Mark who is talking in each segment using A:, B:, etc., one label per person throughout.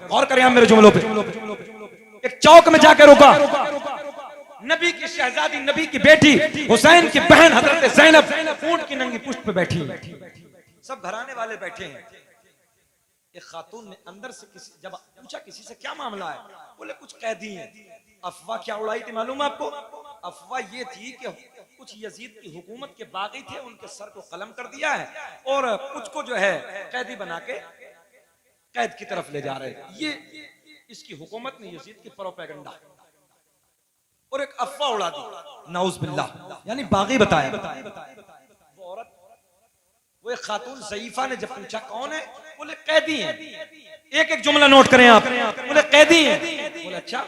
A: और करें आप मेरे जुमलों पे। एक चौक में जाकर रुका, नबी की शहजादी, नबी की बेटी हुसैन की बहन हजरत ज़ैनब ऊंट की नंगी पुष्ट पे बैठी, सब घराने वाले बैठे हैं। एक खातून ने अंदर से जब पूछा किसी से क्या मामला है, बोले कुछ कैदी हैं। अफवाह क्या उड़ाई थी मालूम है आपको? अफवाह ये थी कि कुछ यजीद की हुकूमत के बागी थे, उनके सर को कलम कर दिया है और कुछ को जो है कैदी बना के कैद की तरफ ले जा रहे हैं। ये इसकी हुकूमत ने यजीद की प्रोपेगेंडा और एक अफवाह उड़ा दी, नाउज़ बिल्लाह, यानी बागी बताया। वो औरत, वो एक खातून ज़ईफा ने जब पूछा कौन है, बोले कैदी हैं। एक एक जुमला नोट करें आप, बोले कैदी हैं। बोले अच्छा।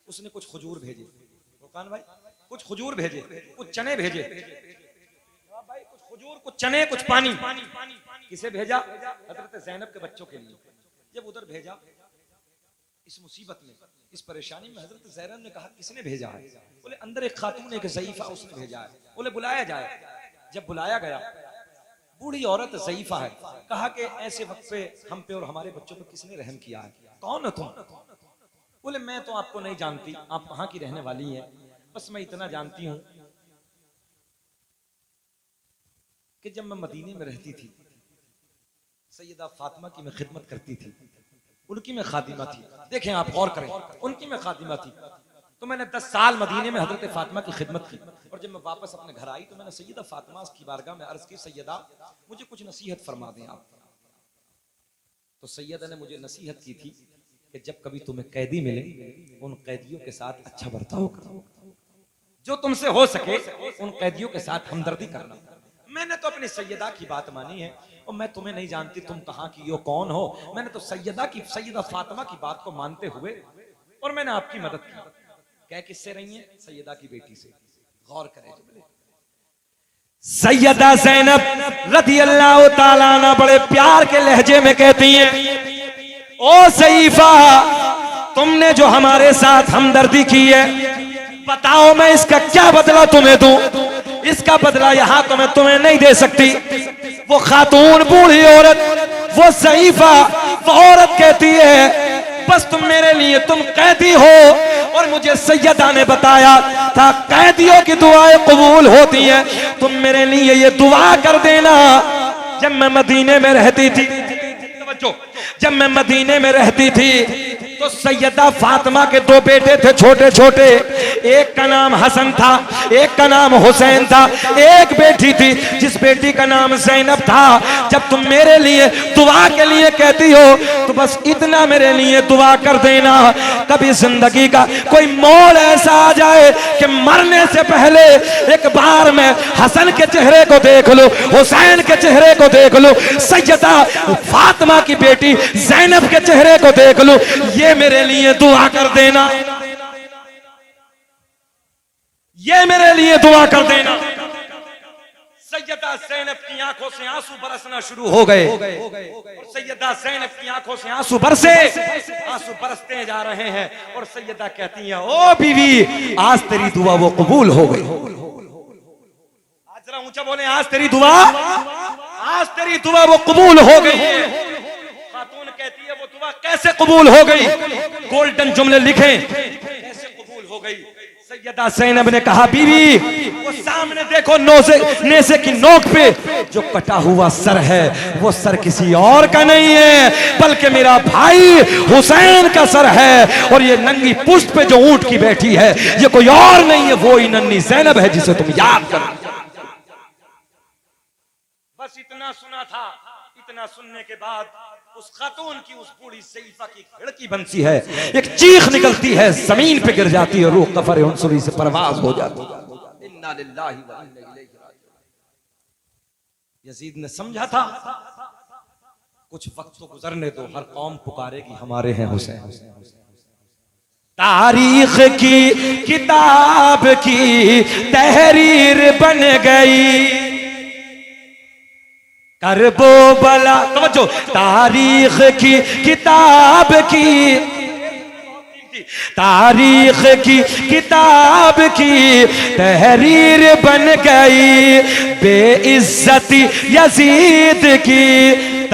A: उसने कुछ खजूर भेजे, रुकान भाई कुछ खजूर भेजे, कुछ चने भेजे, भाई कुछ खजूर, कुछ चने, कुछ पानी। किसे भेजा? हजरत ज़ैनब के बच्चों के लिए। जब उधर भेजा, इस मुसीबत में, इस परेशानी में हजरत ज़ैनब ने कहा किसने भेजा है? बोले अंदर एक खातून, एक ज़ईफा, उसने भेजा है। बोले बुलाया जाए। जब बुलाया गया, बूढ़ी औरत ज़ईफा है, कहा कि ऐसे वक्त पे हम पे और हमारे बच्चों पे किसने रहम किया है? कौन है तुम? बोले मैं तो आपको नहीं जानती, आप कहाँ की रहने वाली हैं, बस मैं इतना जानती हूं कि जब मैं मदीने में रहती थी, सैयदा फातिमा की मैं खिदमत करती थी, उनकी मैं खादिमा थी। देखें आप गौर करें, उनकी मैं खादिमा थी, तो मैंने 10 साल मदीने में हजरत फातिमा की खिदमत की। और जब मैं वापस अपने घर आई तो मैंने सैयदा फातिमा की बारगाह में अर्ज की, सैयदा मुझे कुछ नसीहत फरमा दें आप। तो सैयदा ने मुझे नसीहत की थी कि जब कभी तुम्हें कैदी मिले, उन कैदियों के साथ अच्छा बर्ताव करो, जो तुमसे हो सके उन कैदियों के साथ हमदर्दी करना। मैंने तो अपनी सैयदा की बात मानी है, और मैं तुम्हें नहीं जानती तुम कहाँ की हो, कौन हो। मैंने तो सैयदा फातिमा की बात को मानते हुए और मैंने आपकी मदद की। कह किससे रही है? सैयदा की बेटी से। गौर करें, सैयदा ज़ैनब रज़ी अल्लाह ताला अन्हा बड़े प्यार के लहजे में कहती हैं, ओ ज़ईफा, तुमने जो हमारे साथ हमदर्दी की है, बताओ मैं इसका क्या बदला तुम्हें दूं? इसका बदला यहाँ तो मैं तुम्हें नहीं दे सकती। वो खातून, बूढ़ी औरत, वो ज़ईफा, वो औरत कहती है बस तुम मेरे लिए, तुम कैदी हो और मुझे सैयदा ने बताया था कैदियों की दुआएं कबूल होती हैं, तुम मेरे लिए ये दुआ कर देना। जब मैं मदीने में रहती थी, जब मैं मदीने में रहती थी तो सैयदा फातिमा के 2 बेटे थे छोटे छोटे, एक का नाम हसन था, एक का नाम हुसैन था, एक बेटी थी जिस बेटी का नाम ज़ैनब था। जब तुम मेरे लिए दुआ के लिए कहती हो तो बस इतना मेरे लिए दुआ कर देना, कभी जिंदगी का कोई मोड़ ऐसा आ जाए कि मरने से पहले एक बार मैं हसन के चेहरे को देख लूं, हुसैन के चेहरे को देख लूं, सैयदा फातिमा की बेटी ज़ैनब के चेहरे को देख लूं, ये मेरे लिए दुआ कर देना, ये मेरे लिए दुआ कर देना। सैयदा ज़ैनब की आंखों से आंसू बरसना शुरू हो गए और सैयदा ज़ैनब की आंखों से आंसू बरसते जा रहे हैं और सैयदा कहती हैं, ओ बीवी, आज तेरी दुआ वो कबूल हो गई। आज जरा ऊंचा बोले, आज तेरी दुआ वो कबूल हो गई है। खातून कहती है वो दुआ कैसे कबूल हो गई? गोल्डन जुमले लिखें, कैसे कबूल हो गई? सैयदा ज़ैनब ने कहा, बीवी वो सामने देखो, नेज़े की नोक पे जो कटा हुआ सर है, वो सर किसी और का नहीं है बल्कि मेरा भाई हुसैन का सर है, और ये नंगी पुष्ट पे जो ऊंट की बैठी है ये कोई और नहीं है, वो ही नन्ही ज़ैनब है जिसे तुम याद करो। बस इतना सुना था, इतना सुनने के बाद उस खातून की, उस बूढ़ी ज़ईफा की खिड़की बनती है, एक चीख निकलती है, जमीन पे गिर जाती है, रूह कफर उनसुरी से परवाज हो जाती है। इन्ना लिल्लाहि व इन्ना इलैहि राजिऊन। यजीद ने समझा था कुछ वक्त तो गुजरने दो, हर कौम पुकारेगी हमारे हैं हुसैन। तारीख की किताब की तहरीर बन गई करबो बला, समझो, तारीख की किताब की, तारीख की किताब की तहरीर बन गई, बेइज्जती यजीद की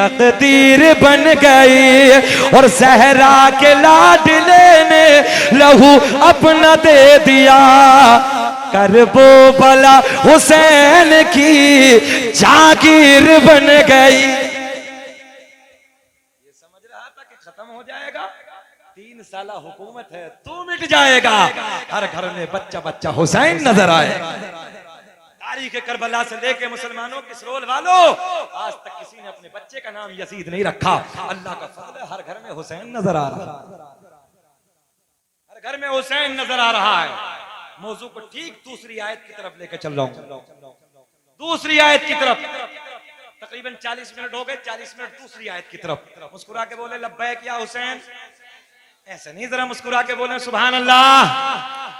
A: तकदीर बन गई और सहरा के लाडले ने लहू अपना दे दिया। करबो बला हुसैन की जागीर बन गई। ये समझ रहा था कि खत्म हो जाएगा, 3 साल हुकूमत है, तू मिट जाएगा। हर घर में बच्चा बच्चा हुसैन नजर आए। तारीख करबला से लेके मुसलमानों के रोल वालों, आज तक किसी ने अपने बच्चे का नाम यजीद नहीं रखा। अल्लाह का फजल है, हर घर में हुसैन नजर आ रहा है, हर घर में हुसैन नजर आ रहा है। मौजू को ठीक दूसरी आयत की तरफ लेकर चल रहा हूं, दूसरी आयत की तरफ। तकरीबन 40 मिनट हो गए, 40 मिनट दूसरी आयत की तरफ। मुस्कुरा के बोले लब्बैक या हुसैन। ऐसे नहीं, जरा मुस्कुरा के बोले सुभान अल्लाह,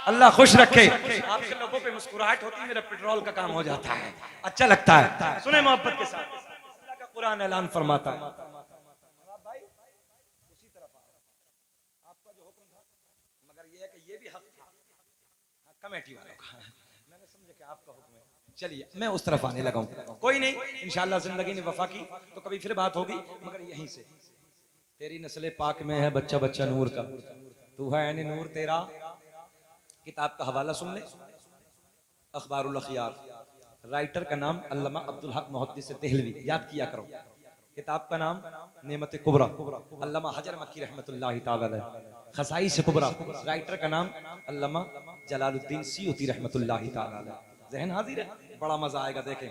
A: अल्लाह खुश रखे। आपके लोगों पे मुस्कुराहट होती है, मेरा पेट्रोल का काम हो जाता है, अच्छा लगता है। सुने मोहब्बत के साथ, अल्लाह का कुरान ऐलान फरमाता है, भाई उसी तरफ आओ, आपका जो हुक्म था, मगर ये है कि ये भी हक था कमेटी वालों का, मैंने समझा कि आपका हुक्म है, चलिए मैं उस तरफ आने लगा हूं। कोई नहीं, इंशाअल्लाह जिंदगी ने वफा की तो कभी फिर बात होगी, मगर यहीं से तेरी नस्ल पाक में है बच्चा बच्चा नूर का, तू है यानी नूर तेरा। किताब का हवाला सुन ले, अखबारुल अखियार, राइटर का नाम अल्लामा अब्दुल हक मुहद्दिस देहलवी, याद किया करो। किताब का नाम नेमत कुबरा, अल्लामा हजर मक्की रहमतुल्लाहि तआला अलैह। खसाइस कुबरा, राइटर का नाम अल्लामा जलालुद्दीन सियूती रहमतुल्लाहि तआला अलैह। ज़हन हाजिर है, बड़ा मजा आएगा देखें।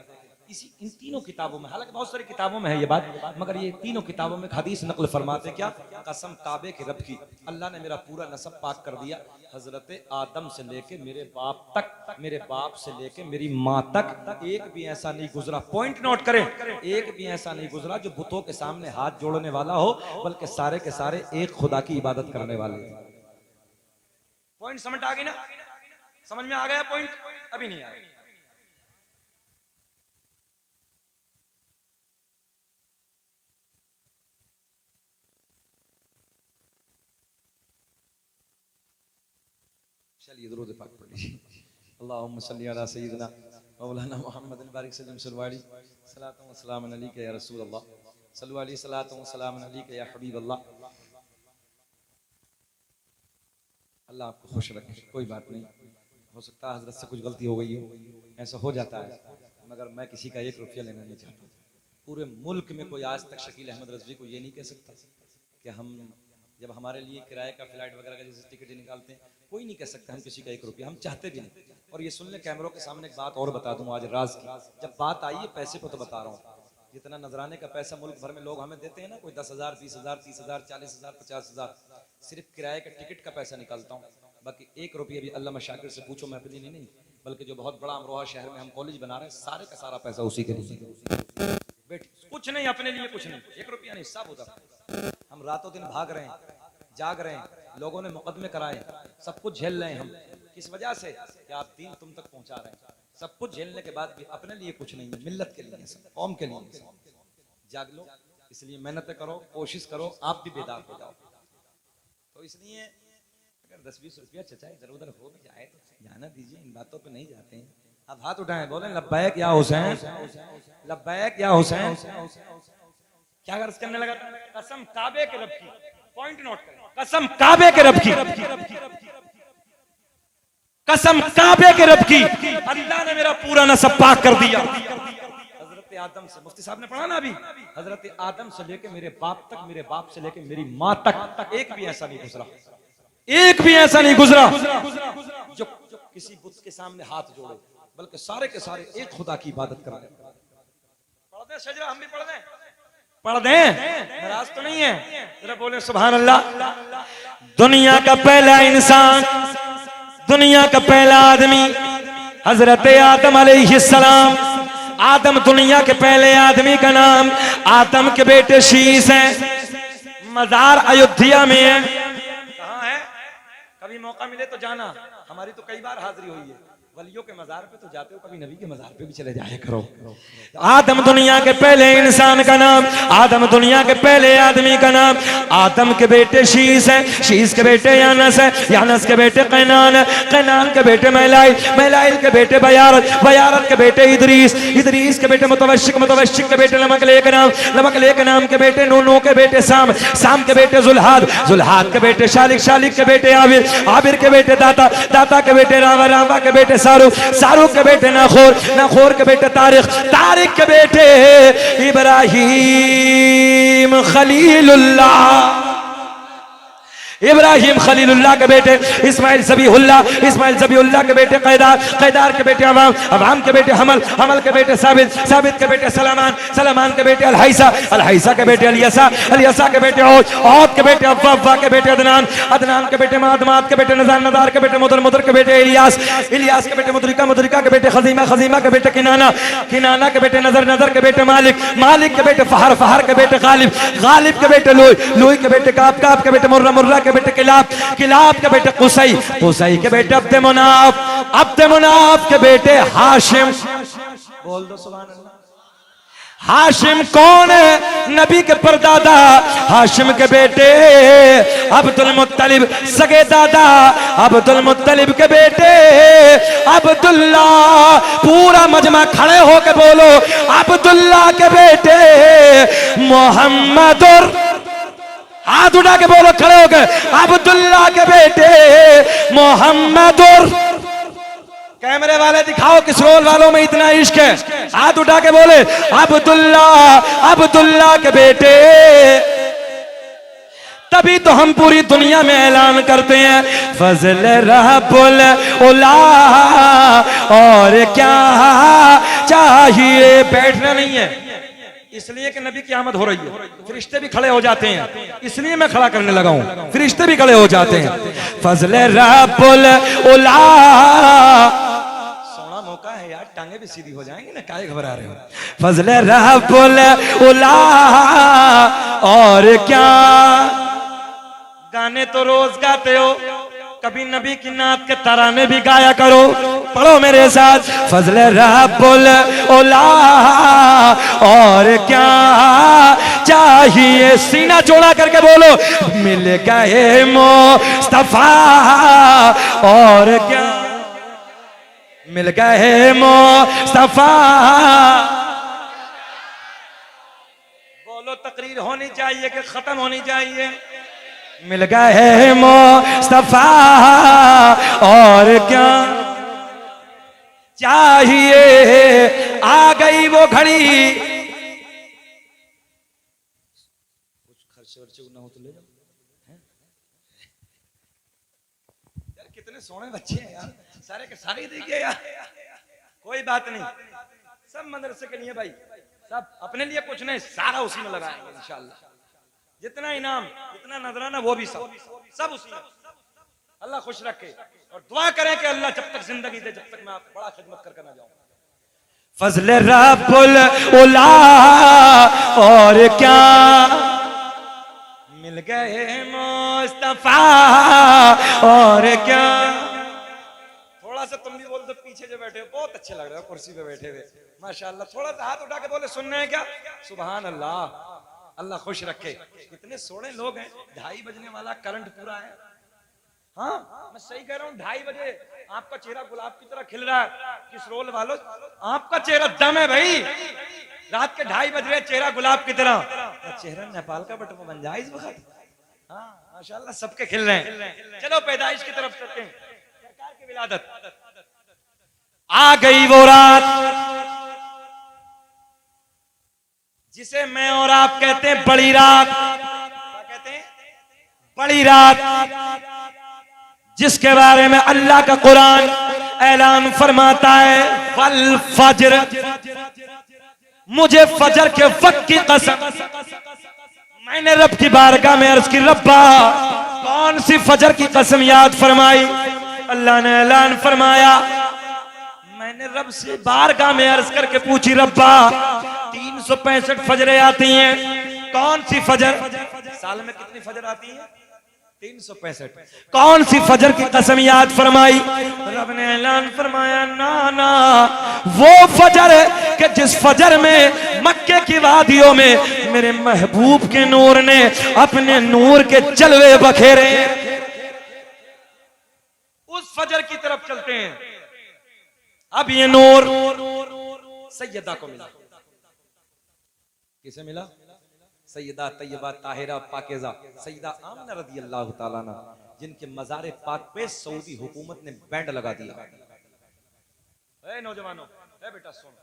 A: इसी इन तीनों किताबों में, हालांकि बहुत सारी किताबों में है ये बात, मगर ये तीनों किताबों में हदीस नकल फरमाते क्या, कसम काबे के रब की, अल्लाह ने मेरा पूरा नसब पाक कर दिया, हजरत आदम से लेके मेरे बाप तक, मेरे बाप से लेके मेरी माँ तक एक भी ऐसा नहीं गुजरा, पॉइंट नोट करें, एक भी ऐसा नहीं गुजरा जो बुतों के सामने हाथ जोड़ने वाला हो, बल्कि सारे के सारे एक खुदा की इबादत करने वाले। पॉइंट समझ आ गई ना, समझ में आ गया पॉइंट? अभी नहीं आया। चलिए दुरूद पाक पढ़ लीजिए। अल्लाहुम्मा सल्ली अला सय्यिदिना मौलाना मुहम्मद बारिक सल्लम सल्लल्लाहु सलातु व सलाम अलैका या रसूल अल्लाह, सल्लल्लाहु अलैहि सलातु व सलाम अलैका या हबीब अल्लाह। अल्लाह आपको खुश रखे। कोई बात नहीं, हो सकता है हजरत से कुछ गलती हो गई हो, ऐसा हो जाता है, मगर मैं किसी का 1 रुपया लेना नहीं चाहता। पूरे मुल्क में कोई आज तक शकील अहमद रजवी को ये नहीं कह सकता कि हम जब हमारे लिए किराए का फ्लाइट वगैरह का जैसे टिकट निकालते हैं, कोई नहीं कह सकता हम किसी का 1 रुपया, हम चाहते भी नहीं। और ये सुन ले, कैमरों के सामने एक बात और बता दूं आज राज की, जब बात आई है पैसे को तो बता रहा हूँ, जितना नजराने का पैसा मुल्क भर में लोग हमें देते हैं ना, कोई 10,000 20,000 30,000 40,000 50,000, सिर्फ किराए का टिकट का पैसा निकालता हूँ, बाकी 1 रुपया भी अल्लामा शाकिर से पूछो, मैं अपनी नहीं, बल्कि जो बहुत बड़ा अमरोहा शहर में हम कॉलेज बना रहे हैं, सारे का सारा पैसा उसी के लिए। बेट कुछ नहीं अपने लिए, कुछ नहीं, 1 रुपया नहीं, सब उधर। हम रातों दिन भाग रहे हैं, जाग रहे हैं, लोगों ने मुकदमे कराए, सब कुछ झेल रहे हैं हम, किस वजह से कि आप दीन तुम तक पहुंचा रहे हैं। सब कुछ झेलने के बाद भी अपने लिए कुछ नहीं है, मिल्लत के लिए, कौम के लिए। जाग लो, इसलिए मेहनत करो, कोशिश करो, आप भी बेदार हो जाओ। तो इसलिए अगर 10-20 रुपया चचा इधर उधर हो भी जाए तो जाना दीजिए, इन बातों पे नहीं जाते हैं। आप हाथ उठाएं, बोले लब्बैक या हुसैन, लब्बैक या हुसैन। क्या गर्ज करने लगा? कसम काबे के रब की, पॉइंट नोट करें, कसम काबे के रब की, कसम काबे के रब की, अल्लाह ने मेरा पूरा नसब पाक कर दिया। हजरत आदम से, मुफ्ती साहब ने पढ़ा ना अभी, हजरत आदम से लेके मेरे बाप तक, मेरे बाप से लेके मेरी माँ तक, एक भी ऐसा नहीं गुजरा, एक भी ऐसा नहीं गुजरा जो किसी बुत के सामने हाथ जोड़े, बल्कि सारे के सारे एक खुदा की इबादत कर रहे हैं। पढ़ दें शजरा, हम भी पढ़ दें, पढ़ दें, नाराज तो नहीं है? जरा बोले सुभान अल्लाह। दुनिया का पहला इंसान, दुनिया का पहला आदमी हजरत आदम अलैहिस्सलाम। आदम दुनिया के पहले आदमी का नाम, आदम के बेटे शीश हैं, मजार अयोध्या में है। कहाँ है? कभी मौका मिले तो जाना, हमारी तो कई बार हाजिरी हुई है। वलियों के मजार पे तो जाते हो, कभी नबी के मजार पे भी चले जाया करो। आदम दुनिया के पहले इंसान का नाम, आदम दुनिया के पहले आदमी का नाम। आदम के बेटे शीस है, शीस के बेटे यानस है, यानस के बेटे कैनान है, कैनान के बेटे मैलाइल, मैलाइल के बेटे बयारत, बयारत के बेटे इदरीस, इदरीस के बेटे मुतवश्शिक, मुतवश्शिक के बेटे लमकले के नाम, लमकले के नाम के बेटे नूह, नूह के बेटे साम, साम के बेटे जुल्हाद, जुल्हाद के बेटे शालिक, शालिक के बेटे आबिर, आबिर के बेटे दाता, दाता के बेटे रावा, रावा के बेटे शाहरुख, शाहरुख के बेटे नाखोर, नाखोर के बेटे तारिक, तारिक के बेटे इब्राहिम खलीलुल्लाह, इब्राहिम खलीलुल्लाह के बेटे इस्माइल ज़बीहुल्लाह, इस्माइल ज़बीहुल्लाह के बेटे कैदार, कैदार के बेटे अवाम, अवाम के बेटे हमल, हमल के बेटे साबित, साबित के बेटे सलामान, सलामान के बेटे अलहैसा, अलहैसा के बेटे अलियसा, अलियसा के बेटे औद, औद के बेटे अव्वा, अव्वा के बेटे अदनान, अदनान के बेटे माद, माद के बेटे नज़ार, नज़ार के बेटे मुदर, मुदर के बेटे इलियास, इलियास के बेटे मुदरिका, मुदरिका के बेटे खजीमा, खजीमा के बेटे किनाना, किनाना के बेटे नज़र, नज़र के बेटे मालिक, मालिक के बेटे फहर, फहर के बेटे गालिब, गालिब के बेटे लोई, लोई के बेटे काब, काब के बेटे मुर्रा, मुर्रा के बेटे किलाब, किलाब के बेटे कुसई, कुसई के बेटे अब्द मुनाफ, अब्द मुनाफ के बेटे हाशिम। बोल दो सुभान अल्लाह। हाशिम कौन है? नबी के परदादा हाशिम के बेटे अब्दुल मुत्तलिब, सगे दादा अब्दुल मुत्तलिब के बेटे अब्दुल्ला। पूरा मजमा खड़े होके बोलो, अब्दुल्ला के बेटे मोहम्मद। हाथ उठा के बोलो खड़े होकर, अब्दुल्ला के बेटे मोहम्मद। कैमरे वाले दिखाओ किस रोल वालों में इतना इश्क है। हाथ उठा के बोले अब्दुल्ला, अब्दुल्ला के बेटे। तभी तो हम पूरी दुनिया में ऐलान करते हैं फजल रब्बुल उला, और क्या चाहिए। बैठना नहीं है इसलिए कि नबी की आमद हो रही है, फरिश्ते भी खड़े हो जाते हैं, इसलिए मैं खड़ा करने लगा हूं, फरिश्ते भी खड़े हो जाते हैं। फजल रब्बुल उला, सोना मौका है यार, टांगे भी सीधी हो जाएंगी ना, काहे घबरा रहे हो। फजल रब्बुल उला, और क्या। गाने तो रोज गाते हो, कभी नबी की नात के तराने भी गाया करो। पढ़ो मेरे साथ, फजल रब्बुल उला, और क्या चाहिए। सीना चौड़ा करके बोलो, मिल गए मुस्तफा, और क्या मिल गए मुस्तफा। बोलो तकरीर होनी चाहिए कि खत्म होनी चाहिए। मिल गए मुस्तफा, और क्या चाहिए। आ गई वो घड़ी। कुछ खर्चे वर्चे ना हो तो ले जाओ। यार कितने सोने बच्चे हैं यार, सारे के सारे देखिए यार। कोई बात नहीं, सब मदरसे के लिए भाई, सब अपने लिए कुछ नहीं, सारा उसी में लगाएंगे इंशाल्लाह। जितना इनाम, जितना नजराना, वो भी सब उसी में। अल्लाह खुश रखे और दुआ करें कि अल्लाह जब तक जिंदगी दे, जब तक मैं आप बड़ा खिदमत करके ना जाऊं। फजल रब्बुल उला, और क्या मिल गए मुस्तफा, और क्या। थोड़ा सा तुम भी बोल दो, पीछे जो बैठे हो बहुत अच्छे लग रहे हो, कुर्सी पे बैठे हुए माशाल्लाह। थोड़ा सा हाथ उठा के बोले सुनने हैं क्या? सुभान अल्लाह, अल्लाह खुश रखे। कितने सोने लोग हैं। 2:30 बजने वाला, करंट पूरा है। हाँ मैं सही कह रहा हूँ, 2:30 बजे आपका चेहरा गुलाब की तरह खिल रहा है। किस रोल वालों, आपका चेहरा दम है भाई। रात के 2:30 बज रहे, चेहरा गुलाब की तरह। चेहरा नेपाल का बटन बन जाए इस वक्त। हाँ माशाल्लाह सबके खिल रहे हैं। चलो पैदाइश की तरफ चलते हैं। सरकार की विलादत। आ गई वो रात जिसे मैं और आप कहते हैं बड़ी रात। क्या कहते हैं? बड़ी रात, जिसके बारे में अल्लाह का कुरान ऐलान फरमाता है वल फज्र, मुझे फजर के वक्त की कसम। मैंने रब की बारगाह में अर्ज की, रब्बा कौन सी फजर की कसम याद फरमाई? अल्लाह ने ऐलान फरमाया, मैंने रब से बारगाह में अर्ज करके पूछी, रब्बा 365 फजरें आती हैं, कौन सी फजर? साल में कितनी फजर आती है? 365। कौन सी फजर की कसम याद फरमाई? रब ने ऐलान फरमाया, ना ना, वो फजर कि जिस फजर में मक्के की वादियों में मेरे महबूब के नूर ने अपने नूर के जलवे बखेरे, उस फजर की तरफ चलते हैं। अब ये नूर सैयदा को मिला। किसे मिला? सैयदा तैयबा ताहिरा पाकीज़ा सैयदा आमना रज़ी अल्लाह ताला अन्हा, जिनके मज़ार पाक पे सऊदी हुकूमत ने बैंड लगा दिया। ए नौजवानों, ए बेटा सुन,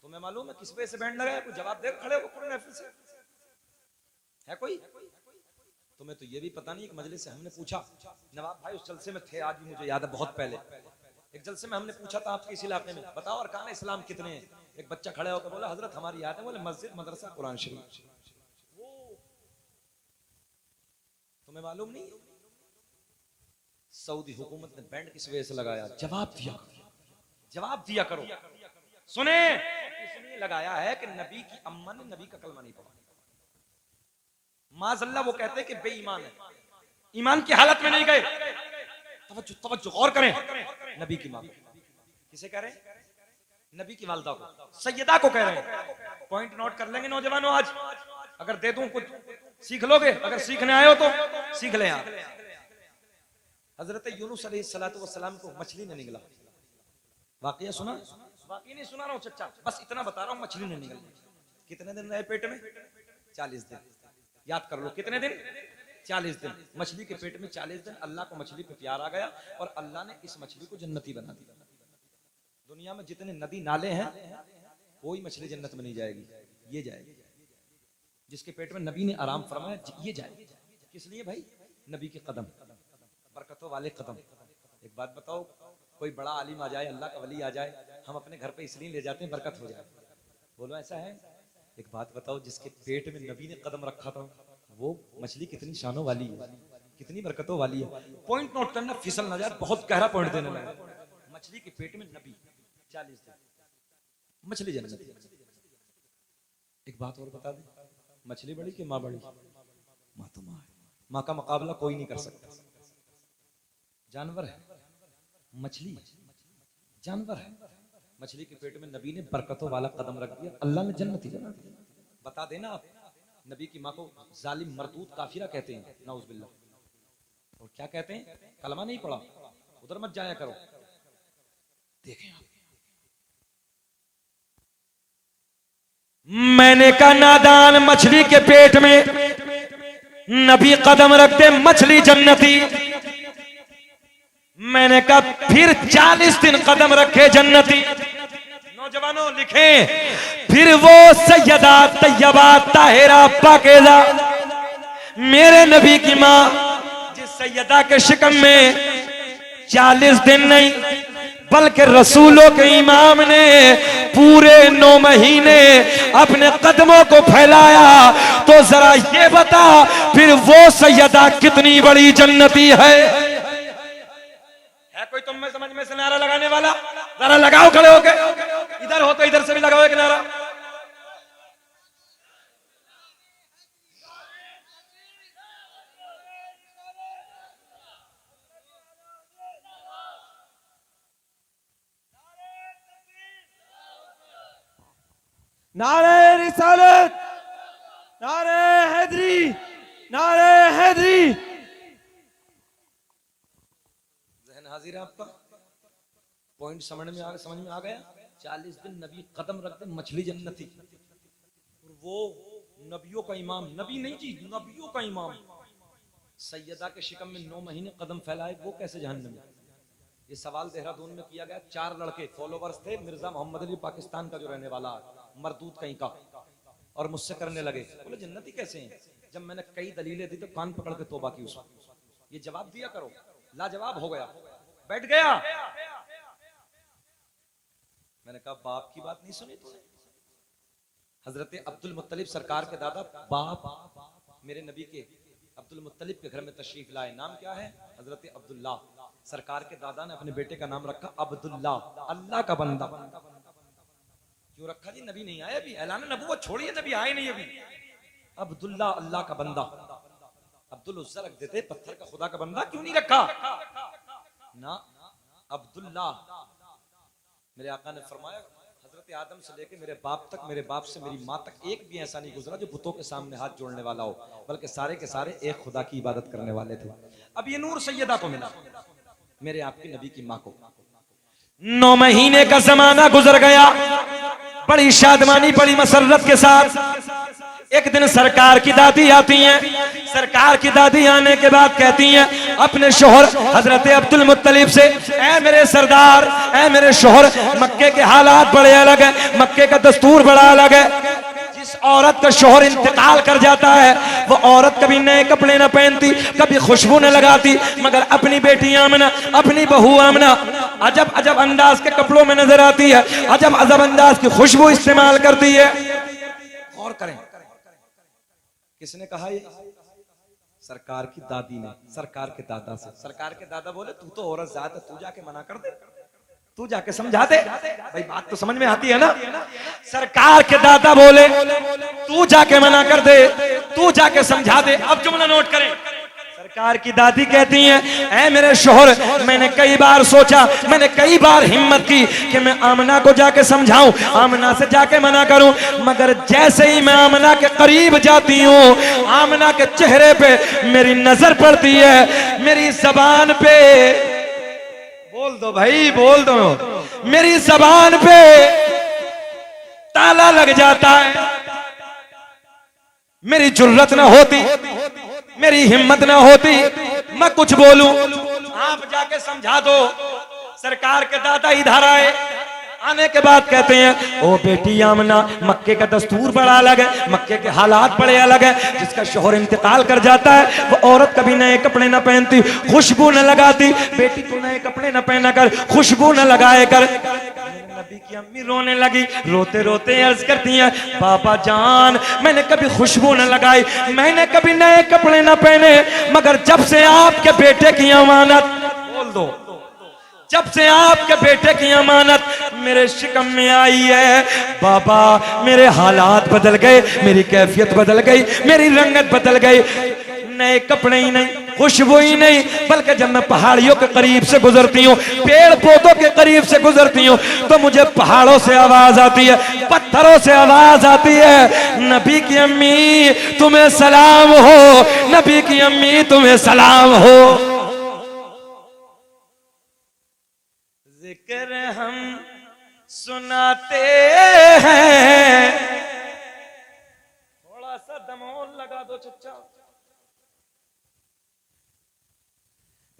A: तुम्हें मालूम है किस पे से बैंड लगाया? कोई जवाब दे, खड़े हो पूरे महफिल से। है कोई? तुम्हें तो ये भी पता नहीं। एक मजलिस से हमने पूछा, नवाब भाई उस जलसे में थे, आज भी मुझे याद है, बहुत पहले एक जलसे में हमने पूछा था आपके इस इलाके में बताओ अरकान इस्लाम कितने हैं? एक बच्चा खड़ा होकर बोला, हजरत हमारी याद है, बोले मस्जिद, मदरसा, कुरान शरीफ। तुम्हें मालूम नहीं? सऊदी हुकूमत ने बैंड किस वजह से लगाया? जवाब दिया, जवाब दिया करो। सुने, इसलिए लगाया है कि नबी की अम्मा ने नबी का कलमा नहीं पढ़ा। माज़अल्लाह वो कहते हैं कि बेईमान है, ईमान की हालत में नहीं गए। तवज्जो तवज्जो गौर करें। नबी की मां, किसे कह रहे हैं? नबी की वालदा को, सैयदा को कह रहे हैं। पॉइंट नोट कर लेंगे नौजवानों, आज अगर दे दूं कुछ सीख लोगे, अगर सीखने आए हो तो सीख लें आप। हजरत यूनुस अलैहिस्सलातु वस्सलाम को मछली ने निगला। वाकया सुना? वाकई नहीं सुना रहा हूं चच्चा, बस इतना बता रहा हूं, मछली ने निगला। कितने दिन रहे पेट में? 40 दिन। याद कर लो, कितने दिन? 40 दिन। मछली के पेट में 40 दिन। अल्लाह को मछली पे प्यार आ गया और अल्लाह ने इस मछली को जन्नती बना दिया। दुनिया में जितने नदी नाले हैं, कोई मछली जन्नत में नहीं जाएगी, ये जाएगी। जिसके पेट में नबी ने आराम फरमाया, ये जाएगी। किस लिए भाई? नबी के कदम, बरकतों वाले कदम। एक बात बताओ, कोई बड़ा आलिम आ जाए, अल्लाह का वली आ जाए, हम अपने घर पे इसलिए ले जाते हैं बरकत हो जाए। बोलो ऐसा है? एक बात बताओ, जिसके पेट में नबी ने कदम रखा था, वो मछली कितनी शानों वाली है, कितनी बरकतों वाली है। पॉइंट नोट करना, फिसल ना जाए, बहुत गहरा पॉइंट देने लगा। मछली के पेट में नबी 40 दिन, मछली जन्नत। एक बात और बता दें, मछली बड़ी कि माँ बड़ी? माँ तो माँ है, माँ का मुकाबला कोई नहीं कर सकता। जानवर है मछली, जानवर है। मछली के पेट में नबी ने बरकतों वाला कदम रख दिया, अल्लाह ने जन्नती बना दिया। बता देना आप, नबी की माँ को जालिम मरदूद काफिरा कहते हैं, नाउज़ बिल्लाह। और क्या कहते हैं? कलमा नहीं पढ़ा, उधर मत जाया करो। देखें आप, मैंने कहा नादान, मछली के पेट में नबी कदम रखते, मछली जन्नती। मैंने कहा फिर 40 दिन कदम रखे जन्नती। नौजवानों लिखें, फिर वो सैयदा तैयबा ताहिरा पाकीज़ा मेरे नबी की मां, जिस सैयदा के शिकम में 40 दिन नहीं बल्कि रसूलों के इमाम ने पूरे 9 महीने अपने कदमों को फैलाया, तो जरा ये बता फिर वो सैयदा कितनी बड़ी जन्नती है? कोई तुम में समझ में से नारा लगाने वाला? जरा लगाओ खड़े होके। इधर हो तो इधर से भी लगाओ एक नारा। नारे रिसालत, नारे हैदरी, नारे हैदरी। हाजिर है आपका? पॉइंट समझ में आ गया? 40 दिन नबी कदम रखते, मछली जन्नती। और वो नबियों का इमाम, नबी नहीं जी, नबियों का इमाम, सैयदा के शिकम में 9 महीने कदम फैलाए, वो कैसे जहन्नमी? ये सवाल देहरादून में किया गया। 4 लड़के फॉलोवर्स थे, मिर्जा मोहम्मद अली पाकिस्तान का जो रहने वाला मरदूद कहीं का, और मुझसे करने लगे, बोले जन्नती कैसे हैं? जब मैंने कई दलीलें दी तो कान पकड़ के तौबा की उसको। ये जवाब दिया करो, लाजवाब हो गया, बैठ गया। मैंने कहा बाप की बात नहीं सुनी तूने? हजरत अब्दुल मुत्तलिब सरकार के दादा, बाप मेरे नबी के अब्दुल मुत्तलिब के घर में तशरीफ लाए। नाम क्या है? हजरत अब्दुल्ला। सरकार के दादा ने अपने बेटे का नाम रखा अब्दुल्ला, अल्लाह का बंदा। क्यों रखा जी? नबी नहीं आए अभी, ऐलान नबुव्वत छोड़िए, नबी आए नहीं अभी। अब्दुल्ला, अल्लाह का बंदा। अब्दुल उज़्ज़ा रख देते, पत्थर का खुदा का बंदा क्यों नहीं रखा ना, अब्दुल्ला। मेरे आका ने फरमाया हजरत आदम से लेके मेरे बाप तक, मेरे बाप से मेरी माँ तक एक भी ऐसा नहीं गुजरा जो बुतों के सामने हाथ जोड़ने वाला हो, बल्कि सारे के सारे एक खुदा की इबादत करने वाले थे। अब ये नूर सैयदा को मिला, मेरे आपके नबी की माँ को। 9 महीने का जमाना गुजर गया, बड़ी शादमानी बड़ी मसरत के साथ। एक दिन सरकार की दादी आती हैं। सरकार की दादी आने के बाद कहती हैं अपने शोहर हजरत अब्दुल मुत्तलिब से, ऐ मेरे सरदार, ऐ मेरे शोहर, मक्के के हालात बड़े अलग है, मक्के का दस्तूर बड़ा अलग है। जिस औरत का शोहर इंतकाल कर जाता है वो औरत कभी नए कपड़े न पहनती, कभी खुशबू न लगाती, मगर अपनी बेटी आमना, अपनी बहू आमना अजब अजब अंदाज के कपड़ों में नजर आती है, अजब अजब अंदाज की खुशबू इस्तेमाल करती है। गौर करें, किसने कहा ये? सरकार की दादी ने, सरकार के दादा से। सरकार के दादा बोले तू तो औरत जात है, तू जाके मना कर दे, तू जाके समझा दे। भाई बात तो समझ में आती है ना। सरकार के दादा बोले तू जाके मना कर दे, तू जाके समझा दे। अब जुमला नोट करें, सरकार की दादी कहती हैं ऐ मेरे शोहर, मैंने कई बार सोचा, मैंने कई बार हिम्मत की कि मैं आमना को जाके समझाऊं, आमना से जाके मना करूं, मगर जैसे ही मैं आमना के करीब जाती हूं, आमना के चेहरे पे मेरी नजर पड़ती है, मेरी जबान पे, बोल दो भाई बोल दो, मेरी जबान पे ताला लग जाता है। मेरी जुर्रत ना होती, मेरी हिम्मत ना होती मैं कुछ बोलूं, आप जाके समझा दो। सरकार के दादा इधर आए, आने के बाद कहते हैं ओ बेटी आमना, मक्के का दस्तूर बड़ा अलग है, मक्के के हालात बड़े अलग है। जिसका शोहर इंतकाल कर जाता है वो औरत कभी नए कपड़े न पहनती, खुशबू न लगाती। बेटी तू नए कपड़े न पहना कर, खुशबू न लगाए कर। नबी की अम्मी रोने लगी, रोते रोते अर्ज करती हैं बाबा जान, मैंने कभी खुशबू न लगाई, मैंने कभी नए कपड़े न पहने, मगर जब से आपके बेटे की अमानत, बोल दो, जब से आपके बेटे की अमानत मेरे शिकम में आई है बाबा, मेरे हालात बदल गए, मेरी कैफियत बदल गई, मेरी रंगत बदल गई। नए कपड़े ही नहीं, खुशबू ही नहीं, बल्कि जब मैं पहाड़ियों के करीब से गुजरती हूँ, पेड़ पौधों के करीब से गुजरती हूँ, तो मुझे पहाड़ों से आवाज आती है, पत्थरों से आवाज आती है, नबी की अम्मी तुम्हें सलाम हो, नबी की अम्मी तुम्हें सलाम हो। जिक्र हम सुनाते हैं, थोड़ा सा दमोल लगा दो चच्चा।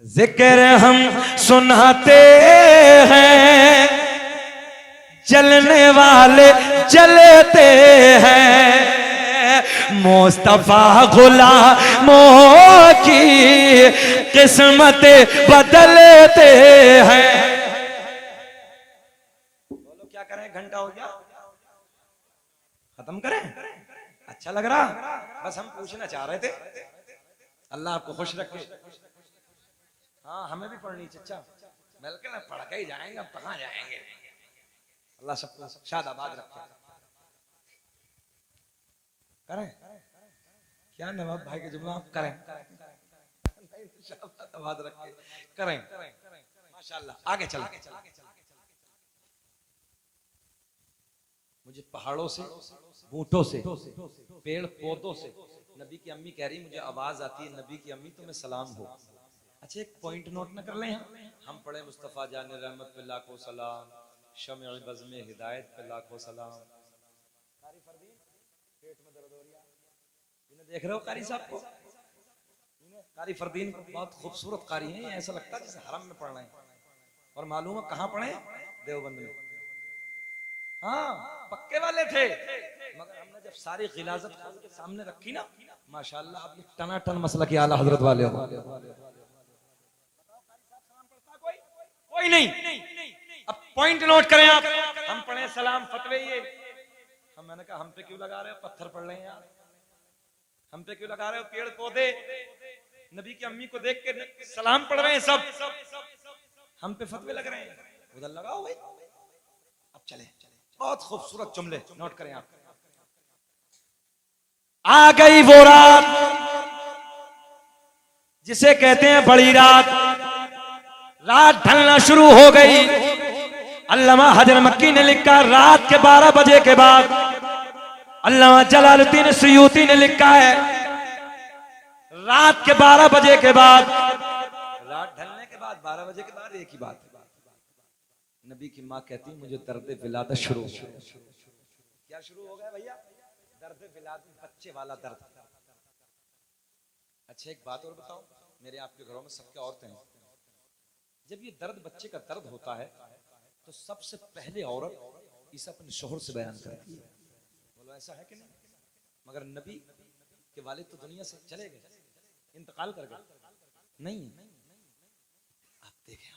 A: जिक्र हम सुनाते हैं, जलने वाले जलते हैं, मुस्तफा गुलामों की किस्मत बदलते हैं। बोलो क्या करें, घंटा हो गया, खत्म करें? अच्छा लग रहा? बस हम पूछना चाह रहे थे, अल्लाह आपको खुश रखे। हाँ हमें भी पढ़नी चच्चा, बल्कि ना पढ़ के ही जाएंगे, अब कहाँ जाएंगे। अल्लाह सबको शादाबाद रखे। करें क्या नवाब भाई के जुमला आप करें, शादाबाद रखे करें, माशाल्लाह। आगे चला, मुझे पहाड़ों से, बूटों से, पेड़ पौधों से नबी की अम्मी कह रही मुझे आवाज आती है नबी की अम्मी तुम्हें सलाम हो। अच्छा एक पॉइंट नोट न कर लें, हम पढ़े मुस्तफ़ा जान रहमत पे लाखों सलाम, शम्अ बज़्म हिदायत पे लाखों सलाम। कारी फरदीन पेट में दर्द हो रहा है, देख रहे हो कारी साहब को? कारी फरदीन बहुत खूबसूरत कारी हैं, ऐसा लगता है जैसे हरम में पढ़ रहे हैं। और मालूम है कहाँ पढ़े? देवबंद में। हाँ पक्के वाले थे, मगर हमने जब सारी गिलाजत के सामने रखी ना, माशाल्लाह अब ये टनाटन मसला की आला हजरत वाले हो। कोई नहीं, अब पॉइंट नोट करें आप, हम पढ़े सलाम फतवे ये, हम मैंने कहा हम पे क्यों लगा रहे हो, पत्थर पढ़ रहे हैं यार, हम पे क्यों लगा रहे हो पेड़ पौधे, नबी की अम्मी को देख के सलाम पढ़ रहे हैं सब, हम पे फतवे लग रहे हैं, उधर लगाओ भाई। अब चले, बहुत खूबसूरत जुमले नोट करें आप। आ गई वो रात जिसे कहते हैं बड़ी रात। रात ढलना शुरू हो गई। अल्लामा हजर मक्की ने लिखा रात के 12 बजे के बाद। अल्लामा जलालुद्दीन सुयूती ने लिखा है रात के 12 बजे के बाद, रात ढलने के बाद 12 बजे के बाद एक ही बात है, नबी की माँ कहती मुझे दर्द विलादत शुरू हो गया। क्या शुरू हो गया भैया? दर्द विलादत, बच्चे वाला दर्द। अच्छा एक बात और बताओ, मेरे आपके घरों में सबके औरतें हैं, जब ये दर्द बच्चे का दर्द होता है तो सबसे पहले औरत इसे अपने शोहर से बयान करती है। बोलो ऐसा है कि नहीं? मगर नबी के वालिद तो दुनिया से चले गए, इंतकाल कर गए, नहीं। आप देखें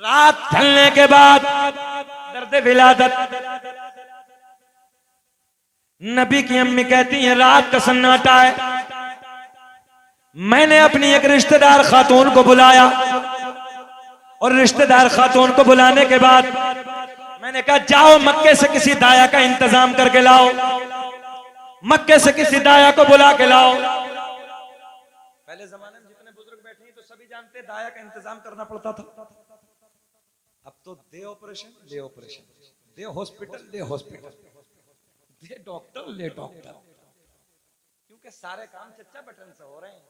A: रात ढलने के बाद दर्द विलादत। नबी की अम्मी कहती है रात का सन्नाटा है। मैंने अपनी एक रिश्तेदार खातून को बुलाया और रिश्तेदार खातून को बुलाने के बाद मैंने कहा जाओ मक्के से किसी दाया का इंतजाम करके लाओ, मक्के से किसी दाया को बुला के लाओ। पहले जमाने में जितने बुजुर्ग बैठे हैं तो सभी जानते दाया का इंतजाम करना पड़ता था। अब तो दे ऑपरेशन, ले ऑपरेशन, दे हॉस्पिटल, ले हॉस्पिटल, दे डॉक्टर, ले डॉक्टर, क्योंकि सारे काम चच्चा बटन से हो रहे हैं।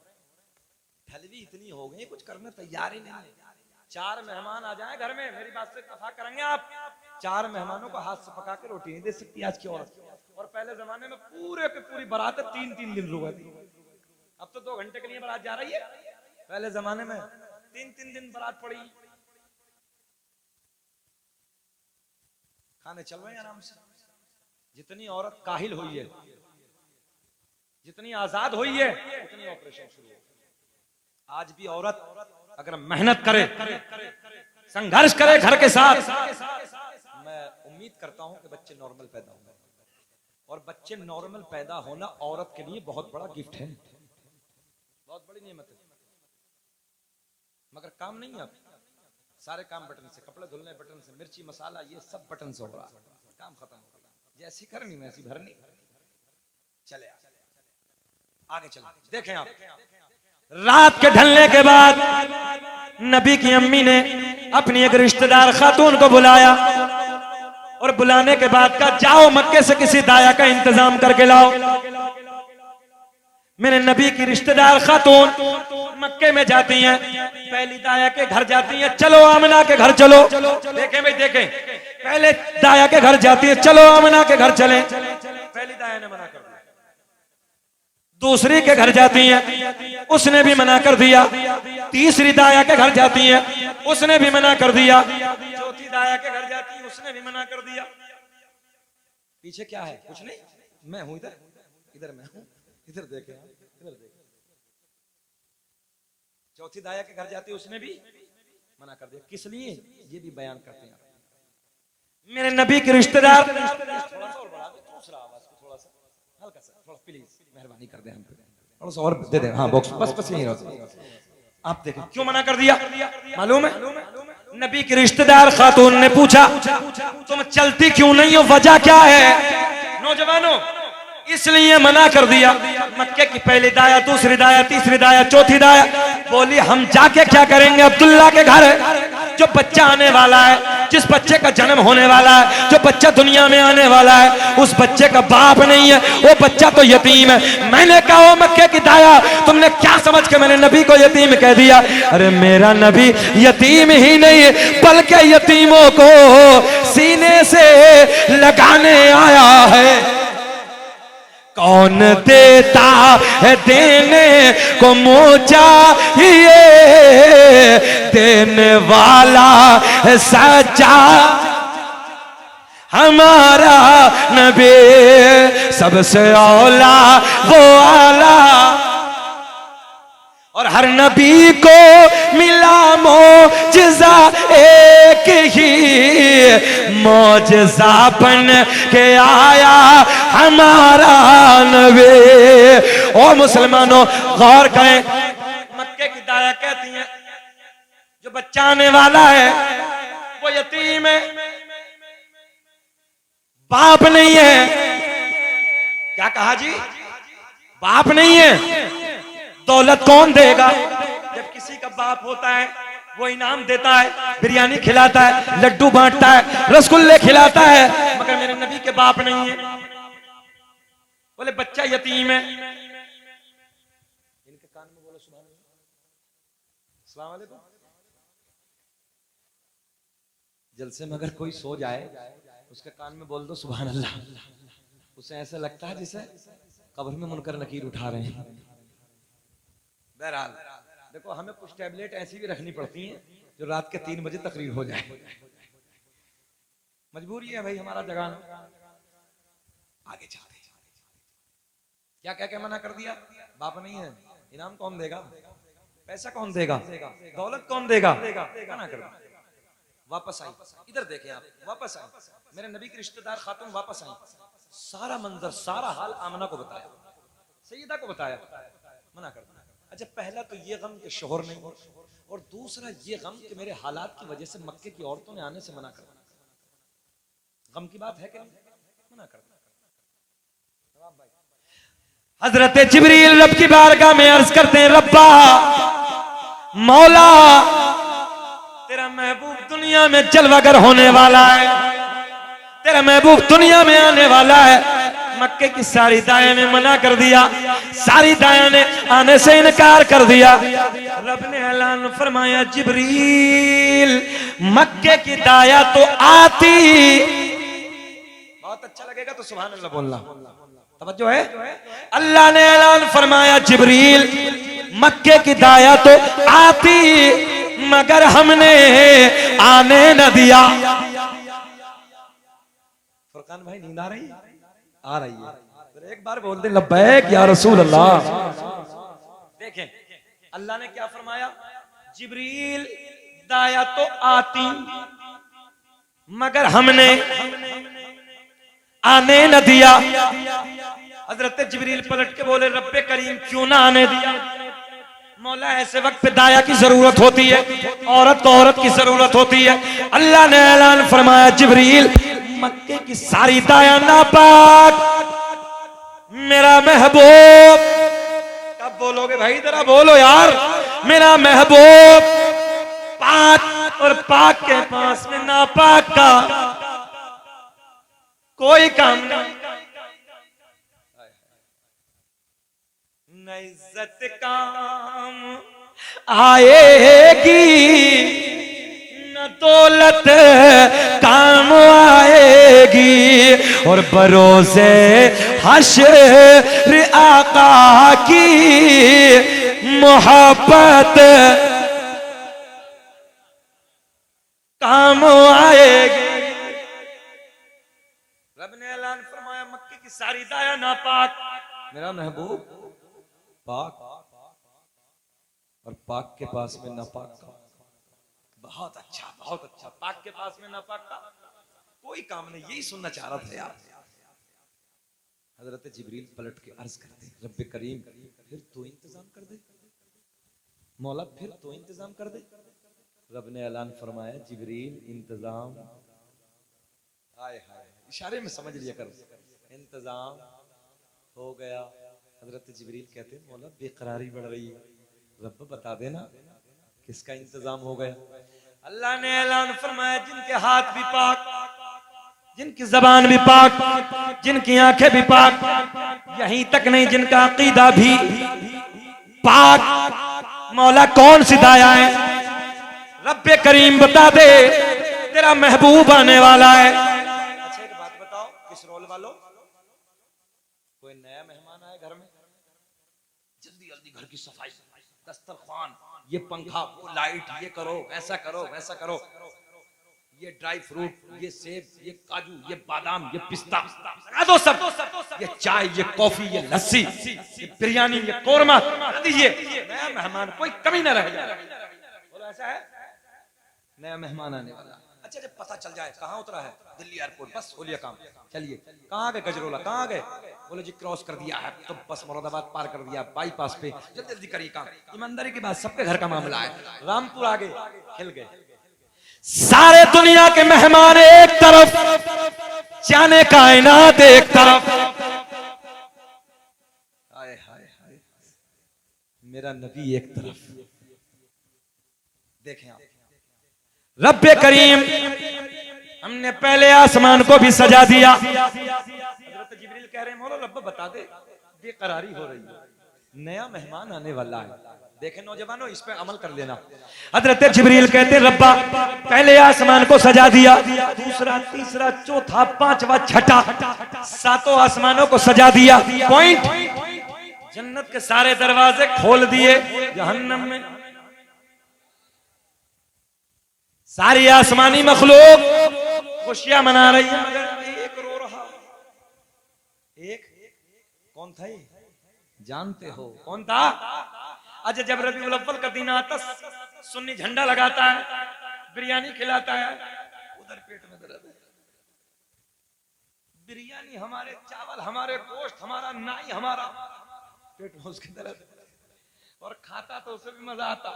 A: ठलवी इतनी हो गई कुछ करने तैयार ही नहीं है। 4 मेहमान आ जाएं घर में, मेरी बात से इत्तेफाक करेंगे आप, 4 मेहमानों को हाथ से पका के रोटी नहीं दे सकती आज की औरत। और पहले जमाने में पूरे के पूरी बारात 3-3 दिन रुकी थी। अब तो 2 घंटे के लिए बारात जा रही है, पहले जमाने में 3-3 दिन बारात पड़ी। खाने चल रहे हैं आराम से। जितनी औरत काहिल हुई है, जितनी आजाद हुई है, उतनी ऑपरेशन शुरू हो। आज भी औरत अगर मेहनत करे, संघर्ष करे घर के साथ, मैं उम्मीद करता हूं कि बच्चे नॉर्मल पैदा होंगे। और बच्चे नॉर्मल पैदा होना औरत के लिए बहुत बड़ा गिफ्ट है, बहुत बड़ी नेमत है। मगर काम नहीं है, अब सारे काम बटन से, कपड़े धुलने बटन से, मिर्ची मसाला ये सब बटन से हो रहा है। काम खत्म हो गया, जैसी करनी वैसी भरनी। चले आगे चलो, देखें आप रात के ढलने के बाद नबी की अम्मी ने अपनी एक रिश्तेदार खातून को बुलाया और बुलाने के बाद कहा जाओ मक्के से किसी दाया का इंतजाम करके लाओ। मेरे नबी की रिश्तेदार खातून मक्के में जाती हैं, पहली दाया के घर जाती हैं, चलो आमना के घर चलो। देखें भाई देखें, पहले दाया के घर जाती है, चलो आमना के घर चलें। पहली दाया ने मना कर दिया। दूसरी के घर जाती हैं, उसने भी मना कर दिया। तीसरी दाया के घर जाती हैं, उसने भी मना कर दिया। चौथी दाया के घर जाती है, उसने भी मना कर दिया। पीछे क्या है? कुछ नहीं, मैं हूं इधर, इधर मैं हूं, इधर देखें, इधर देखें। चौथी दाया के घर जाती है, उसने भी मना कर दिया। किस लिए? ये भी बयान करते हैं मेरे नबी के रिश्तेदार। थोड़ा सा और बढ़ा दो, दूसरा आवाज को थोड़ा सा हल्का सा, थोड़ा प्लीज मेहरबानी कर दें, हम थोड़ा सा और दे दें। हाँ बॉक्स बस यही रहो। आप देखें क्यों मना कर दिया, मालूम है? नबी की रिश्तेदार खातून ने पूछा तुम चलती क्यों नहीं हो, वजह क्या है? नौजवानों इसलिए मना कर दिया। मक्के की पहली दाया, दूसरी दाया, तीसरी दाया, चौथी दाया बोली हम जाके क्या करेंगे? अब्दुल्ला के घर जो बच्चा आने वाला है, जिस बच्चे का जन्म होने वाला है, जो बच्चा दुनिया में आने वाला है, उस बच्चे का बाप नहीं है, वो बच्चा तो यतीम है। मैंने कहा मक्के की दाया तुमने क्या समझ के मैंने नबी को यतीम कह दिया? अरे मेरा नबी यतीम ही नहीं बल्कि यतीमों को सीने से लगाने आया है। कौन देता है देने को मुँह चाहिए, देने वाला है सच्चा हमारा नबी, सबसे औला वो आला। और हर नबी को मिला मौजज़ा एक ही, मौजज़ा बन के आया हमारा नबी। ओ मुसलमानों गौर करें, मक्के की दाया कहती हैं जो बच्चा आने वाला है वो यतीम है, बाप नहीं है। क्या कहा जी? बाप नहीं है, दौलत कौन देगा? जब किसी का बाप होता है वो इनाम देता है, बिरयानी खिलाता है, लड्डू बांटता है, रसगुल्ले खिलाता है, मगर मेरे नबी के बाप नहीं है। बोले बच्चा यतीम है, इनके कान में बोलो सुभान अल्लाह, अस्सलाम वालेकुम। जलसे में अगर कोई सो जाए उसके कान में बोल दो सुभान अल्लाह, उसे ऐसा लगता है जैसे कब्र में मुनकर नकीर उठा रहे हैं। बहरहाल देखो, हमें कुछ टैबलेट ऐसी भी रखनी पड़ती हैं जो रात के 3 बजे तकरीर हो जाए, मजबूरी है भाई हमारा जगाना। आगे चलते क्या क्या क्या मना कर दिया? बाप नहीं है, इनाम कौन देगा, पैसा कौन देगा, दौलत कौन देगा, मना कर दिया। वापस आई, इधर देखें आप, वापस आई, मेरे नबी की रिश्तेदार खातून वापस आई, सारा मंजर सारा हाल आमना को बताया, सईदा को बताया, मना कर दिया। अच्छा, पहला तो ये गम कि शोहर नहीं, और दूसरा ये गम कि मेरे हालात की वजह से मक्के की औरतों ने आने से मना कर दिया। गम की बात है कि नहीं? मना कर दिया। हजरत जिब्रील रब की बारगाह में अर्ज करते हैं, रब्बा मौला तेरा महबूब दुनिया में जलवागर होने वाला है, तेरा महबूब दुनिया में आने वाला है। मक्के की सारी दाया ने मना कर दिया, सारी दाया ने आने से इनकार कर दिया। रब ने ऐलान फरमाया, जिब्रील मक्के की दाया तो आती, बहुत अच्छा लगेगा तो सुभान अल्लाह बोलना, तवज्जो है। अल्लाह ने ऐलान फरमाया, जिब्रील मक्के की दाया तो आती मगर हमने आने न दिया। फरकान भाई नींद आ रही? आ रही है, तो एक बार बोल दे लब्बैक या रसूल अल्लाह। देखें अल्लाह ने क्या फरमाया, जिब्रील दाया तो आती मगर हमने आने न दिया। हजरत जिब्रील पलट के बोले, रब्बे करीम क्यों ना आने दिया? मौला ऐसे वक्त पे दाया की जरूरत होती है, औरत को औरत की जरूरत होती है। अल्लाह ने ऐलान फरमाया, जिब्रील मक्के की सारी दाया नापाक, मेरा महबूब, कब बोलोगे भाई, जरा बोलो यार, मेरा महबूब पाक, और पाक के पास में नापाक का कोई काम नहीं। न इज्जत काम आएगी न दौलत काम आएगी, और बरोज़े हश्र आका की मोहब्बत काम आएगी। रब ने ऐलान फरमाया, मक्के की सारी दाया नापाक, मेरा महबूब पाक, और पाक के पास में नापाक का बहुत अच्छा, बहुत अच्छा, पाक के पास में नापाक का कोई काम नहीं। यही सुनना चाह रहा था यार। हजरत जिब्रील पलट के अर्ज करते, रब्बे करीम फिर तो इंतजाम कर दे, मौला फिर तो इंतजाम कर दे। रब ने ऐलान फरमाया, जिब्रील इंतजाम, हाय हाय, इशारे में समझ लिया कर, इंतजाम हो गया। हजरत जिब्रील कहते हैं, मौला बेकरारी बढ़ रही है, रब बता देना किसका इंतजाम हो गया। अल्लाह ने ऐलान फरमाया, जिनके हाथ भी पाक, जिनकी जबान भी पाक, जिनकी आंखें भी पाक, यहीं तक नहीं जिनका अकीदा भी पाक। मौला कौन सी दाया है? रब्बे करीम बता दे, तेरा महबूब आने वाला है। अच्छा एक बात बताओ, किस रोल वालों, कोई नया मेहमान आए घर में, जल्दी जल्दी घर की सफाई, दस्तरखान, ये पंखा, वो लाइट, ये करो, ऐसा करो, वैसा करो, ये ड्राई फ्रूट, ये सेब, ये काजू, ये बादाम, ये पिस्ता, दो सब, ये चाय, ये कॉफी, ये लस्सी, ये बिरयानी, ये कोरमा दीजिए। नया मेहमान कोई कमी ना रह जाए। बोलो ऐसा है, नया मेहमान आने वाला। अच्छा जब पता चल जाए कहाँ उतरा है, दिल्ली एयरपोर्ट, बस हो लिया काम, चलिए कहाँ गए गजरोला, कहाँ गए, बोले जी क्रॉस कर दिया है, तो बस मुरादाबाद पार कर दिया, बाईपास पे, जल्दी जल्दी करिए काम। ईमानदारी की बात, सबके घर का मामला है। रामपुर आगे हिल गए, सारे दुनिया के मेहमान एक तरफ, जाने कायनात एक तरफ। हाय हाय हाय, मेरा नबी एक तरफ। देखें आप, रब्बे करीम हमने पहले आसमान को भी सजा दिया। हज़रत जिब्रील कह रहे हैं मौला रब्बा बता दे, बेकरारी हो रही है, नया मेहमान आने वाला है। देखें नौजवानों, इस पे अमल कर लेना। हज़रत जिब्रील कहते रब्बा पहले आसमान को सजा दिया, दूसरा, तीसरा, चौथा, पांचवा, छठा, सातों आसमानों को सजा दिया। पॉइंट, जन्नत के सारे दरवाजे खोल दिए, जहन्नम में सारी आसमानी मखलूक खुशियां मना रही है, मगर एक रो रहा। एक कौन था ये? जानते हो कौन था? अच्छा, जब रबीउल अव्वल का दिन आता, सुन्नी झंडा लगाता है, बिरयानी खिलाता है, उधर पेट में दर्द है। बिरयानी हमारे, चावल हमारे, गोश्त हमारा, नाई हमारा, पेट में उसके दर्द, और खाता तो उसे भी मजा आता।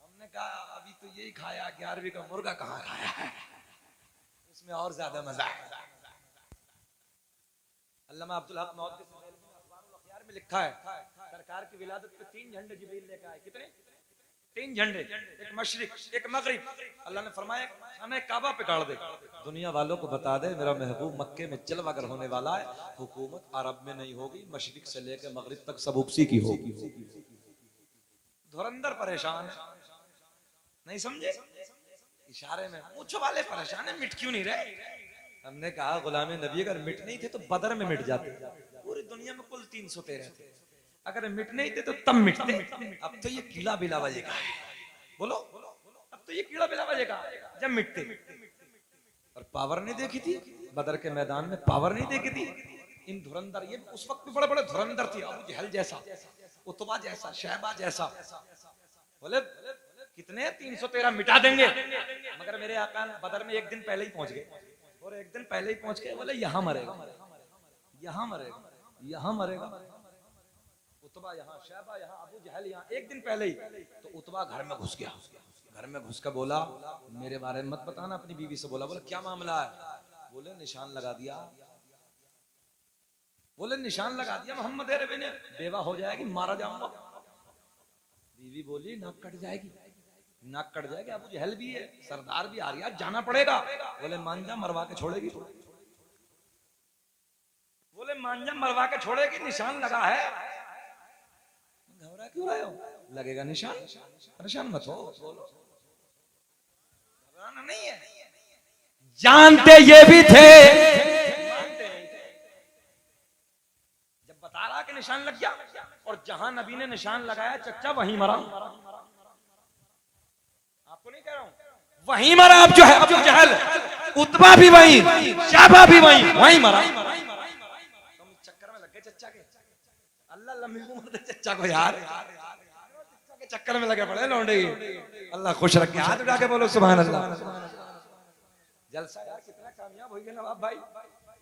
A: हमने कहा अभी तो यही खाया, 11वीं का मुर्गा कहाँ खाया है, उसमें और ज्यादा मजा है। अल्लामा अब्दुल हक मौत के में लिखा है, सरकार की विलादत पे 3 झंडे जिब्रील लेकर आए। कितने? 3 झंडे, एक मशरिक, एक मगरिब। अल्लाह ने फरमाया हमें काबा पे गाड़ दे, दुनिया वालों को बता दे मेरा महबूब मक्के में जलवागर होने वाला है, हुकूमत अरब में नहीं होगी, मशरिक से लेकर मगरिब तक सब उसी की होगी। धुरंधर परेशान है, नहीं समझे? इशारे में पूछ वाले परेशान है, मिट क्यों नहीं रहे? हमने कहा गुलाम नबी अगर मिट नहीं थे तो बदर में मिट जाते। पूरी दुनिया में कुल 313 थे, अगर मिट नहीं थे तो तब मिटते। अब तो ये कीड़ा बिला बजेगा, बोलो अब तो ये कीड़ा बिला बजेगा जब मिटते। और पावर नहीं देखी थी बदर के मैदान में, पावर नहीं देखी थी इन धुरंधर। ये उस वक्त भी बड़े बड़े धुरंधर थे, अबू जहल जैसा, उतबा जैसा, शहबा जैसा। बोले कितने 313 मिटा देंगे, मगर मेरे आका बदर में एक दिन पहले ही पहुंच गए, और एक दिन पहले ही पहुंच गए। बोले यहाँ मरेगा, यहाँ मरेगा, यहाँ मरेगा। उतबा यहाँ, शहबा यहाँ, अबू जहल यहाँ, एक दिन पहले ही। तो उतबा घर में घुस गया, घर में घुस कर बोला मेरे बारे में मत बताना। अपनी बीवी से बोला, बोले क्या मामला है? बोले निशान लगा दिया। बोले निशान लगा दिया मोहम्मद अरबी ने, बेवा हो जाएगी, मारा जाऊंगा। बीवी बोली नाक कट जाएगी, नाक कट जाएगी, अबू जहल भी है, सरदार भी आ रहा, जाना पड़ेगा। बोले मान जा, मरवा के छोड़ेगी। बोले मान जा, मरवा के छोड़ेगी, निशान लगा है। घबरा क्यों रहे हो? लगेगा निशान, परेशान मत हो, घबराना नहीं है। जानते ये भी थे, जब बता रहा कि निशान लग गया, और जहां नबी ने निशान लगाया चच्चा वहीं मरा। आपको नहीं कह रहा हूं, वहीं मरा। अब जो है अबू जहल, उतबा भी वहीं, शहबा भी वहीं मरा। तुम चक्कर में लग गए चच्चा के, अल्लाह लंबी उम्र दे चच्चा को यार, चच्चा के चक्कर में लगे पड़े लौंडे। अल्लाह खुश रखे, हाथ उठा के बोलो सुभान अल्लाह। जलसा यार, कितना कामयाब हो गए नवाब भाई।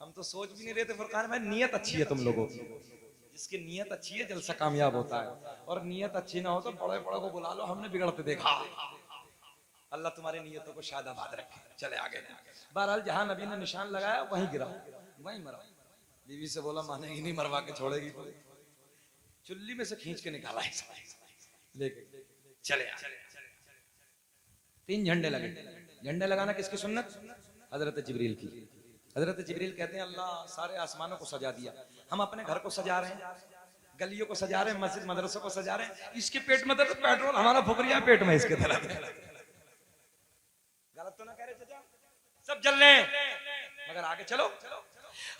A: हम तो सोच भी नहीं रहे थे फुरकान भाई, नियत अच्छी है तुम लोगों की, जिसकी नियत अच्छी है जलसा कामयाब होता है, और नियत अच्छी ना हो तो बड़े बड़े को बुला लो, हमने बिगड़ते देखा। अल्लाह तुम्हारी नियतों को शादाबाद रखे। चले आगे। बहरहाल जहां नबी ने निशान लगाया वहीं गिरा, वहीं मरा। बीवी से बोला मानेगी नहीं, मरवा के छोड़ेगी। चुल्ली में से खींच के निकाला लेके चले। 3 झंडे लगे। झंडे लगाना किसकी सुन्नत? हजरत जिब्रील की। हजरत जिब्रील कहते हैं अल्लाह सारे आसमानों को सजा दिया, हम अपने घर को सजा रहे हैं, गलियों को सजा रहे हैं, मस्जिद मदरसों को सजा रहे हैं। इसके पेट में दर्द, पेट्रोल हमारा फुकरिया पेट में, इसके दर्द। गलत तो ना कह रहे चाचा? सब जल रहे हैं, मगर आगे चलो।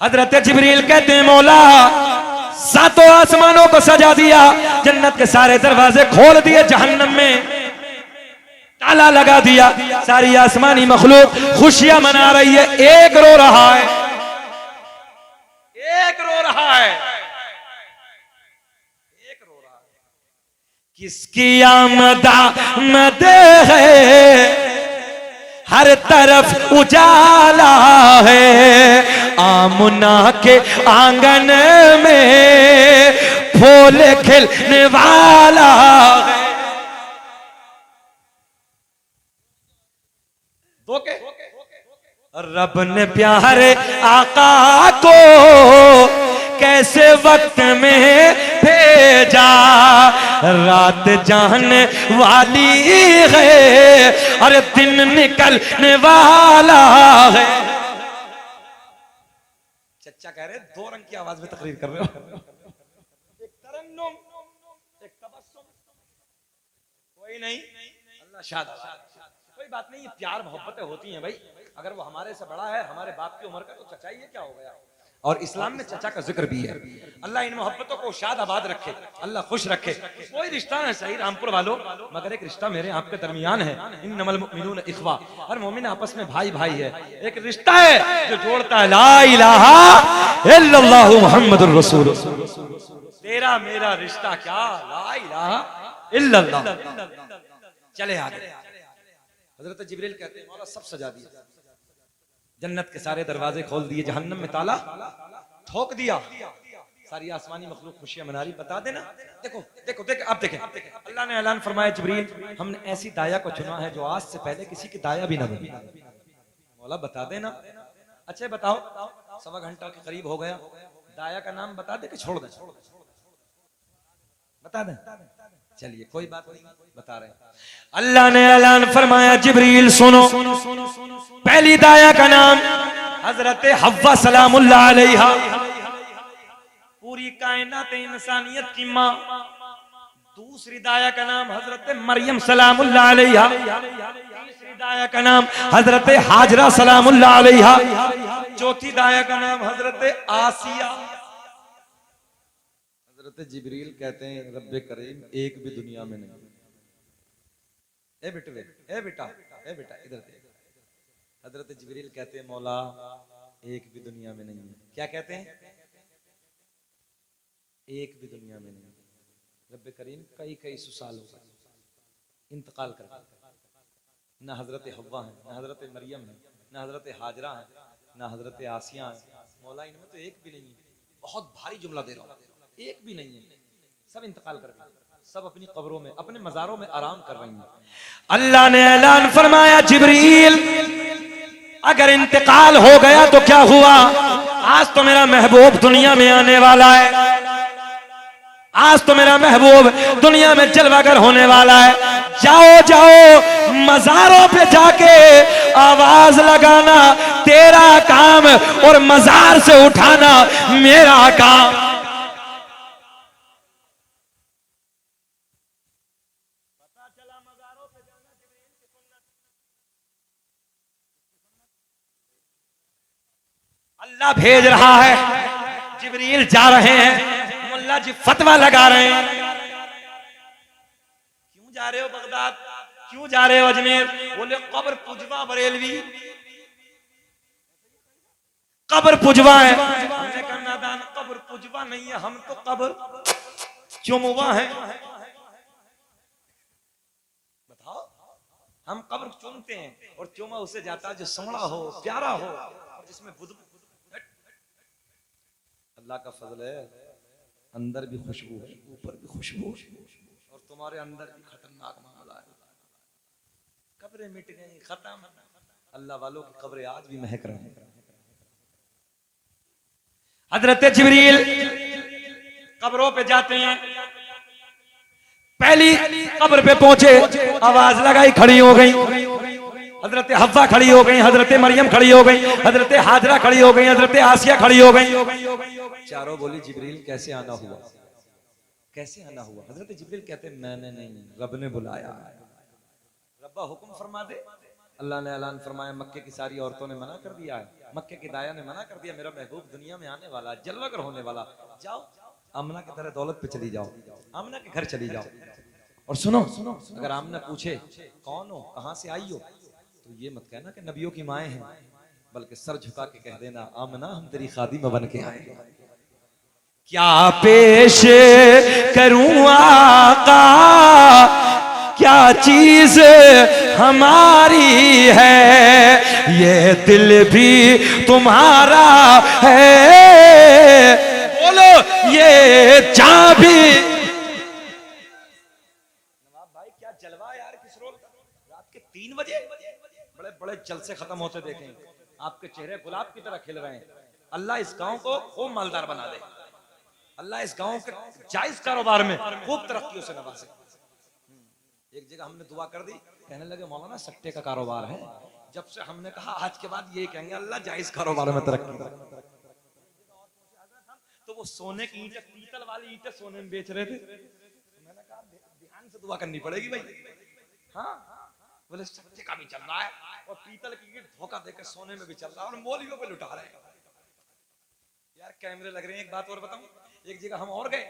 A: हजरत जिब्रील कहते हैं मौला 7 आसमानों को सजा दिया, जन्नत के सारे दरवाजे खोल दिए, जहन्नम में ताला लगा दिया। सारी आसमानी मखलूक खुशियां मना रही है। एक रो रहा है, एक रो रहा है, एक रो रहा है। किसकी आमद है, हर तरफ उजाला है, आमुना के आंगन में फूल खिलने वाला है। रब ने प्यारे आका को कैसे वक्त में जा रात जाने वाली है, अरे दिन निकलने वाला है। चचा कह रहे 2 रंग की आवाज में तकरीर कर रहे हो, एक तरन्नुम, एक तबस्सुम। कोई नहीं, अल्लाह शाद, कोई बात नहीं, प्यार मोहब्बतें होती हैं भाई। अगर वो हमारे से बड़ा है, हमारे बाप की उम्र का, तो चचा ये क्या हो गया। और इस्लाम में चचा का जिक्र भी है। अल्लाह इन मोहब्बतों को शाद आबाद रखे, अल्लाह खुश रखे। कोई रिश्ता है सही रामपुर वालों, मगर एक रिश्ता मेरे आपके दरमियान है। इन्नमल मुमिनून इख्वा, हर मोमिन आपस में भाई भाई है। एक रिश्ता है जो जोड़ता है, ला इलाहा इल्लल्लाहु मुहम्मदुर रसूल। तेरा मेरा रिश्ता क्या, ला इलाहा इल्लल्लाह। चले आगे। हजरत जिब्रील कहते हैं, मौला सब सजा दिया, जन्नत के सारे दरवाजे खोल दिए, जहन्नम में ताला ठोक दिया, सारी आसमानी मखलूक खुशियां मना रही। बता देना, देखो देखो देखो, आप देखें, अल्लाह ने ऐलान फरमाया, जिब्रील हमने ऐसी दाया को चुना है जो आज से पहले किसी की दाया भी ना बनी। मौला बता देना। अच्छा बताओ, 1.25 घंटा के करीब हो गया, दाया का नाम बता दे कि छोड़ दे? बता दें। चलिए कोई बात नहीं, बता रहे हैं। अल्लाह ने ऐलान फरमाया, जिब्रील सुनो, पहली दाया का नाम हजरत हव्वा सलामुल्लाह अलैहा, पूरी कायनात इंसानियत की माँ। दूसरी दाया का नाम हजरत मरियम सलामुल्लाह अलैहा। तीसरी दाया का नाम हजरत हाजरा सलामुल्लाह अलैहा। चौथी दाया का नाम हजरत आसिया। हजरत जिब्रील कहते हैं, रब्बे करीम एक भी दुनिया में नहीं। ए बेटे, ए बेटा, ए बेटा इधर देख। हजरत जिब्रील कहते हैं, मौला एक भी दुनिया में नहीं है। क्या कहते हैं? एक भी दुनिया में नहीं। रब्बे करीम कई कई सौ साल हो गए इंतकाल कर, ना हजरत हव्वा है, ना हजरत मरियम है, ना हजरत हाजरा है, ना हजरत आसिया है। मौला इनमें तो एक भी नहीं है। बहुत भारी जुमला दे रहा हूं, एक भी नहीं है। सब इंतकाल कर गए, सब अपनी कब्रों में, अपने मज़ारों में आराम कर रही हैं। अल्लाह ने ऐलान फरमाया, जिब्रील अगर इंतकाल हो गया तो क्या हुआ? आज तो मेरा महबूब दुनिया में आने वाला है, आज तो मेरा महबूब दुनिया में जलवागर होने वाला है। जाओ जाओ मज़ारों पे जाके आवाज लगाना तेरा काम, और मज़ार से उठाना मेरा काम। अल्लाह भेज रहा है, जिब्रील जा रहे हैं, मुल्ला जी फतवा लगा रहे हैं। क्यों जा रहे हो बगदाद, क्यों जा रहे हो अजमेर? बोले कब्र पुजवा बरेलवी, कब्र पुजवा है। हमने कहा नादान, कब्र पुजवा नहीं है, हम तो कब्र चुमवा है। बताओ, हम कब्र चुमते हैं और चुमा उसे जाता है जो सोना हो, प्यारा हो, जिसमें बुद्ध। अल्लाह का फजल है, अंदर भी खुशबू है, ऊपर भी खुशबू, और तुम्हारे अंदर भी खतरनाक मामला है। कब्रें मिट गई, खत्म। अल्लाह वालों की कब्रें आज भी महक रही हैं। हजरत जिब्रील कब्रों पे जाते हैं, पहली कब्र पे पहुंचे, आवाज लगाई, खड़ी हो गई। हजरत हव्वा खड़ी हो गई, हजरत मरियम खड़ी हो गई, हजरत हाजरा खड़ी हो गई, हजरत आसिया खड़ी हो गई। चारों बोली, जिब्रील कैसे आना हुआ, कैसे आना हुआ? हजरत जिब्रील कहते मैंने नहीं, रब ने बुलाया। रब्बा हुक्म फरमा दे। अल्लाह ने ऐलान फरमाया, मक्के की सारी औरतों ने मना कर दिया है, मक्के की दाया ने मना कर दिया, मेरा महबूब दुनिया में आने वाला, जलवागर होने वाला। जाओ आमना की तरह दौलत पे चली जाओ, आमना के घर चली जाओ। और सुनो, अगर आमना पूछे कौन हो, कहां से आई हो, तो ये मत कहना कि नबियों की माएँ हैं, बल्कि सर झुका के कह देना, आमना हम तेरी खादिमा बन के आए। क्या पेश करूं आका, क्या चीज हमारी है, ये दिल भी तुम्हारा है, बोलो ये जान भी। नवाब भाई क्या जलवा यार, किस रोल का? रात के 3 बजे बड़े बड़े जलसे खत्म होते देखें, आपके चेहरे गुलाब की तरह खिल रहे हैं। अल्लाह इस गांव को खूब मालदार बना दे। अल्लाह इस गांव के जायज कारोबार में खूब तरक्की से नवाजे। एक जगह हमने दुआ कर दी, कहने लगे मौलाना सट्टे का कारोबार है। जब से हमने कहा आज के बाद ये कहेंगे अल्लाह जायज कारोबार में तरक्की। तो वो सोने की ईंटें, पीतल वाली ईंटें सोने में बेच रहे थे। मैंने कहा ध्यान से दुआ करनी पड़ेगी भाई। हाँ, बोले सट्टे का भी चल रहा है और पीतल की ईंट धोखा देकर सोने में भी चल रहा है और मौलवियों पे लुटा रहे हैं। यार कैमरे लग रहे हैं। एक बात और बताऊं, एक जगह हम और गए,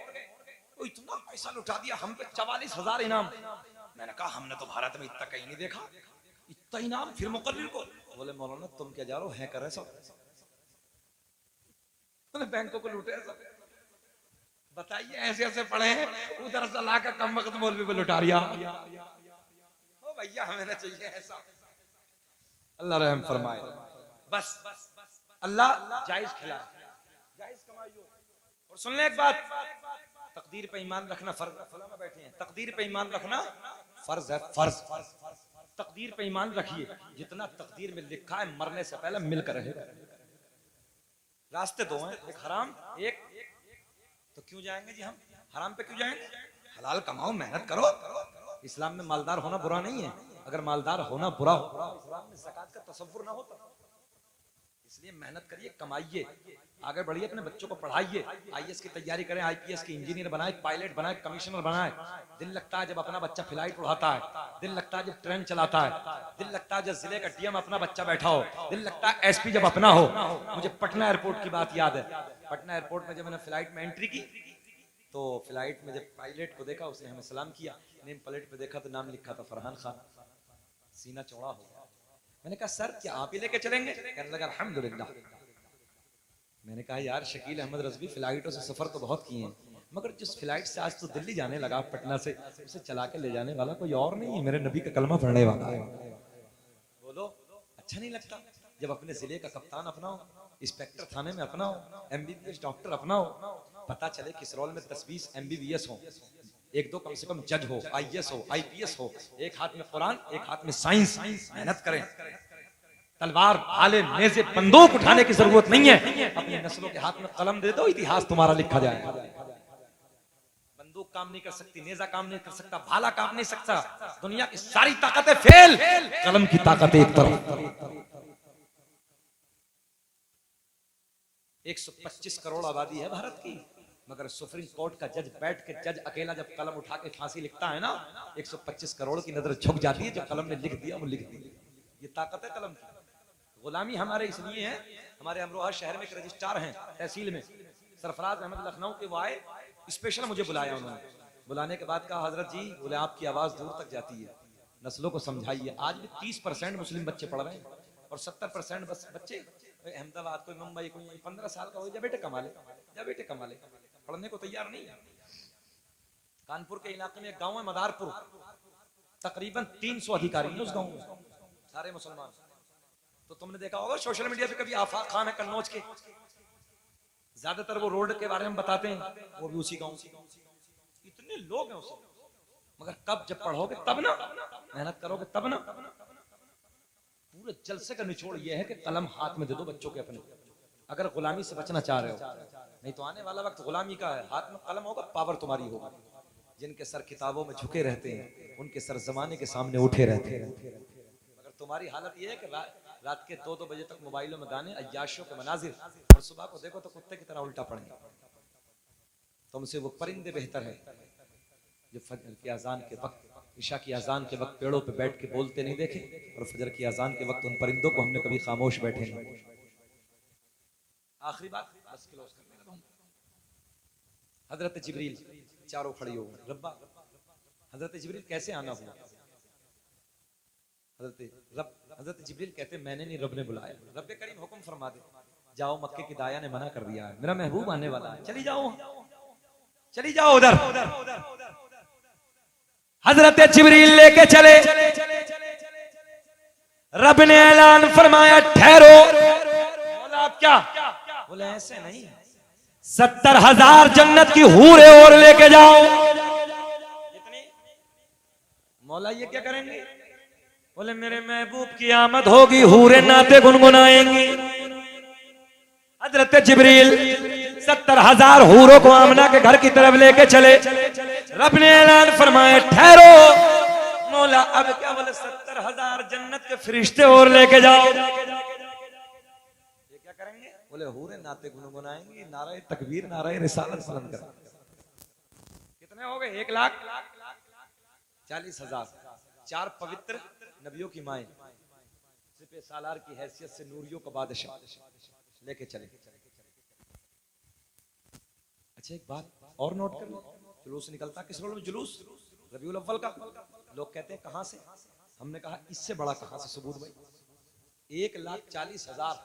A: तो इतना पैसा लुटा दिया हम पे, 44,000 इनाम। मैंने कहा हमने तो भारत में इतना कहीं नहीं देखा, इतना इनाम। फिर मुकर्रिर को बोले मौलाना तुम क्या जा रहे हो, है कर रहे सब, बैंकों को लूटे सब। बताइए ऐसे ऐसे पड़े हैं, उधर से ला कर कम वक्त मौलवी पे लुटा रिया। ओ भैया हमें ना चाहिए ऐसा। अल्लाह रहम फरमाए। बस अल्लाह जायज खिलाए, जायज कमाइयो। और सुन ले एक बात, तकदीर पे ईमान रखना फर्ज है। फला में बैठे हैं, तकदीर पे ईमान रखना फर्ज है, फर्ज। तकदीर पे ईमान रखिए, जितना तकदीर में लिखा है मरने से पहले मिलकर रहेगा। रास्ते दो हैं, एक हराम, एक तो क्यों जाएंगे जी हम हराम पे, क्यों जाएंगे? हलाल कमाओ, मेहनत करो। इस्लाम में मालदार होना बुरा नहीं है। अगर मालदार होना बुरा हो, इस्लाम में ज़कात का तसव्वुर ना होता। इसलिए मेहनत करिए, कमाइए, आगे बढ़िए, अपने बच्चों को पढ़ाइए, आईएएस की तैयारी करें, आईपीएस के इंजीनियर बनाए, पायलट बनाए, कमिश्नर बनाए। दिल लगता है जब अपना बच्चा फ्लाइट उड़ाता है, दिल लगता है जब ट्रेन चलाता है, दिल लगता है जब जिले का डीएम अपना बच्चा बैठा हो, दिल लगता है एसपी जब अपना हो। मुझे पटना एयरपोर्ट की बात याद है। पटना एयरपोर्ट में जब मैंने फ्लाइट में एंट्री की, तो फ्लाइट में जब पायलट को देखा, उसने हमें सलाम किया, नेम प्लेट पे देखा तो नाम लिखा था फरहान खान। सीना चौड़ा हो गया। मैंने कहा सर क्या आप ही लेके चलेंगे? कहने लगा अल्हम्दुलिल्लाह। मैंने कहा यार शकील अहमद रज़वी फ्लाइटों से सफर तो बहुत किए हैं, मगर जिस फ्लाइट से आज तो दिल्ली जाने लगा पटना से, उसे चला के ले जाने वाला कोई और नहीं है, मेरे नबी का कलमा पढ़ने वाला है। बोलो अच्छा नहीं लगता जब अपने जिले का कप्तान अपना हो, इंस्पेक्टर थाने में अपना हो, एमबीबीएस डॉक्टर अपना हो, पता चले किस रोल में 10-20 एमबीबीएस हो, 1-2 कम से कम जज हो, आईएएस हो, आईपीएस हो, एक हाथ में कुरान एक हाथ में साइंस। मेहनत करें, तलवार भाले नेज़े बंदूक उठाने की जरूरत नहीं है। अपनी नस्लों के हाथ में कलम दे दो, इतिहास तुम्हारा लिखा जाएगा। बंदूक काम नहीं कर सकती, नेज़ा काम नहीं कर सकता, भाला काम नहीं सकता, दुनिया की सारी ताकतें फेल, कलम की ताकत एक तरफ। 125 करोड़ आबादी है भारत की, मगर सुप्रीम कोर्ट का जज बैठ के, जज अकेला जब कलम उठा के फांसी लिखता है ना, 125 करोड़ की नजर झुक जाती है। जो कलम ने लिख दिया वो लिख दिया। ये ताकत है कलम की। गुलामी हमारे इसलिए है, हमारे अमरोहा शहर में एक रजिस्ट्रार हैं तहसील में, सरफराज अहमद लखनऊ के, वो आए, स्पेशल मुझे बुलाया उन्होंने। बुलाने के बाद कहा हजरत जी, बोले आपकी आवाज दूर तक जाती है, नस्लों को समझाइए। आज भी 30% मुस्लिम बच्चे पढ़ रहे हैं और 70% बस बच्चे अहमदाबाद, कोई मुंबई, कोई 15 साल का हो, जा बेटे कमा ले, जा बेटे कमा ले, पढ़ने को तैयार नहीं है। कानपुर के इलाके में एक गांव है मदारपुर, तकरीबन 300 अधिकारी उस गांव में, सारे मुसलमान। तो तुमने देखा होगा सोशल मीडिया पे कभी आफाक खान है कन्नौज के, ज्यादातर वो रोड के बारे में बताते हैं, वो भी उसी गांव से। इतने लोग हैं उसमें, मगर कब जब पढ़ोगे तब ना, मेहनत करोगे तब ना। पूरे जलसे का निचोड़ ये है कि कलम हाथ में दे दो बच्चों के अपने, अगर गुलामी से बचना चाह रहे हो। नहीं तो आने वाला वक्त गुलामी का है, हाथ में कलम होगा, पावर तुम्हारी होगा। जिनके सर किताबों में झुके रहते हैं, उनके सर जमाने के सामने उठे रहते हैं। मगर तुम्हारी हालत ये है कि रात के 2-2 बजे तक मोबाइलों में गाने, अय्याशियों के मनाजिर, और सुबह को देखो तो कुत्ते की तरह उल्टा पड़े। तुमसे वो परिंदे बेहतर है जो फजर की अजान के वक्त, ईशा की अजान के वक्त पेड़ों पे बैठ के बोलते नहीं देखे, और फजर की अजान के वक्त उन परिंदों को हमने कभी खामोश बैठे नहीं। आखिरी बात बस क्लोज करने लगा हूं। हजरत जिब्रील चारों खड़ी हो गए, रब्बा, हजरत जिब्रील कैसे आना हुआ? हजरत जिब्रील कहते मैंने नहीं, रब ने बुलाया। रब करीम हुक्म फरमा दे, जाओ, मक्के की दाया ने मना कर दिया है, मेरा महबूब आने वाला है, चली जाओ, चली जाओ उधर। हजरत जिब्रील लेके चले, रब ने ऐलान फरमाया ठहरो। बोला आप क्या? बोले ऐसे नहीं, 70,000 जन्नत की हूरें और लेके जाओ। कितनी? मौला ये क्या करेंगे? बोले मेरे महबूब की आमद होगी, हूरें नाते गुनगुनाएंगी। हजरत जिब्रील 70,000 हूरों को आमना के घर की तरफ लेके चले। रब ने ऐलान फरमाया ठहरो मौला, अब क्या बोले 70,000 जन्नत के फरिश्ते और लेके जाओ। ये क्या करेंगे? बोले हूरें नाते गुनगुनाएंगी, नारे तकबीर नारे रिसालत बुलंद करेंगे। कितने हो गए? 1,40,000। 4 पवित्र नबियों की माएं सिपे सालार की हैसियत से नूरियों का बादशाह लेके चले। अच्छा एक बात और नोट कर लो, जुलूस निकलता किस रोल में? जुलूस रबीउल अव्वल का। लोग कहते हैं कहां से? हमने कहा इससे बड़ा कहां से सबूत भाई? 1,40,000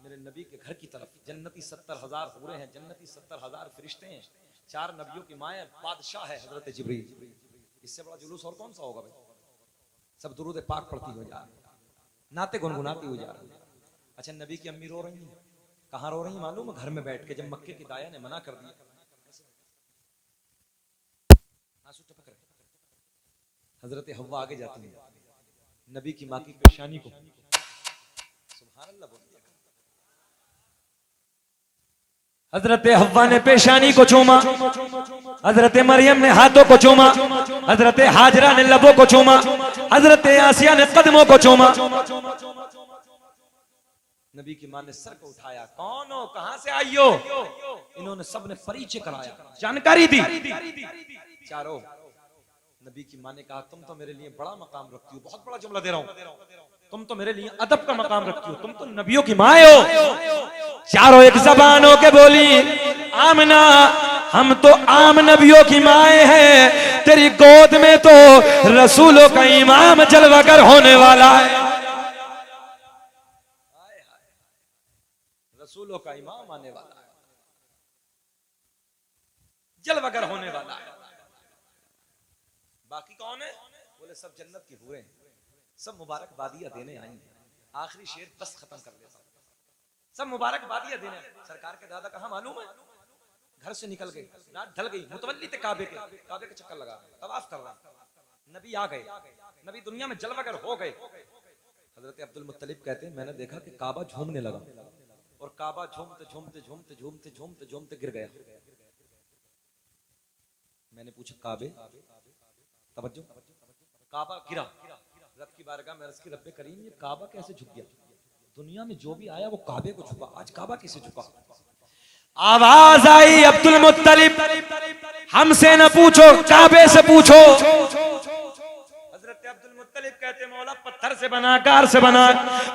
A: मेरे नबी के घर की तरफ, जन्नती 70,000 हूरें हैं, जन्नती 70,000 फरिश्ते हैं, 4 नबियों की माएं, बादशाह है हजरत जिब्रील। इससे बड़ा जुलूस और कौन सा होगा भाई? सब दुरूद पाक पढ़ती हो जा रही, नाते गुनगुनाती हो जा रही। अच्छा नबी की अम्मी रो रही है, कहां रो रही है मालूम है? घर में बैठ के, जब मक्के की दाया ने मना कर दिया, आंसू टपक रहे। हजरत हव्वा आगे जाती है, नबी की माँ की पेशानी को सुभान अल्लाह बोल दिया। हजरत हव्वा ने पेशानी को चूमा, हजरत मरियम ने हाथों को चूमा, हजरत हाजरा ने लबों को चूमा, हजरत आसिया ने कदमों को चूमा। नबी की मां ने सर को उठाया, कौन हो, कहां से आई हो? इन्होंने सबने परिचय कराया, जानकारी दी। चारों नबी की मां ने कहा तुम तो मेरे लिए बड़ा मकाम रखती हो, बहुत बड़ा जुमला दे रहा हूं, तुम तो मेरे लिए अदब का मकाम रखती हो, तुम तो नबियों की मां हो। चारों एक जबान हो के बोली, आमना हम तो आम नबियों की माएं हैं, तेरी गोद में तो रसूलों का इमाम जलवागर होने वाला है। रसूलों का इमाम आने वाला है, जलवागर होने वाला है। बाकी कौन है? बोले सब जन्नत की हूरें, सब मुबारकबादियां देने आई हैं। आखिरी शेर बस खत्म कर लेता हूं, सब मुबारकबादियां देने। सरकार के दादा कहां मालूम है? घर से निकल गए, रात ढल गई, मुतवल्ली थे काबे के चक्कर लगा, तवाफ कर रहा। नबी आ गए, नबी दुनिया में जलवागर हो गए। हजरत अब्दुल मुत्तलिब कहते हैं मैंने देखा कि काबा झूमने लगा और काबा झूमते झूमते झूमते झूमते झूमते झूमते गिर गया। मैंने पूछा काबे, तवज्जो, काबा गिरा। रब की बारगाह में अर्ज़ की रब्बे करीम ये काबा कैसे झुक गया? दुनिया में जो भी आया वो काबे को झुका, आज काबा कैसे झुका? आवाज आई अब्दुल मुत्तलिब, हमसे न पूछो काबे से पूछो। हजरत अब्दुल मुत्तलिब कहते मौला पत्थर से बना, कार से बना,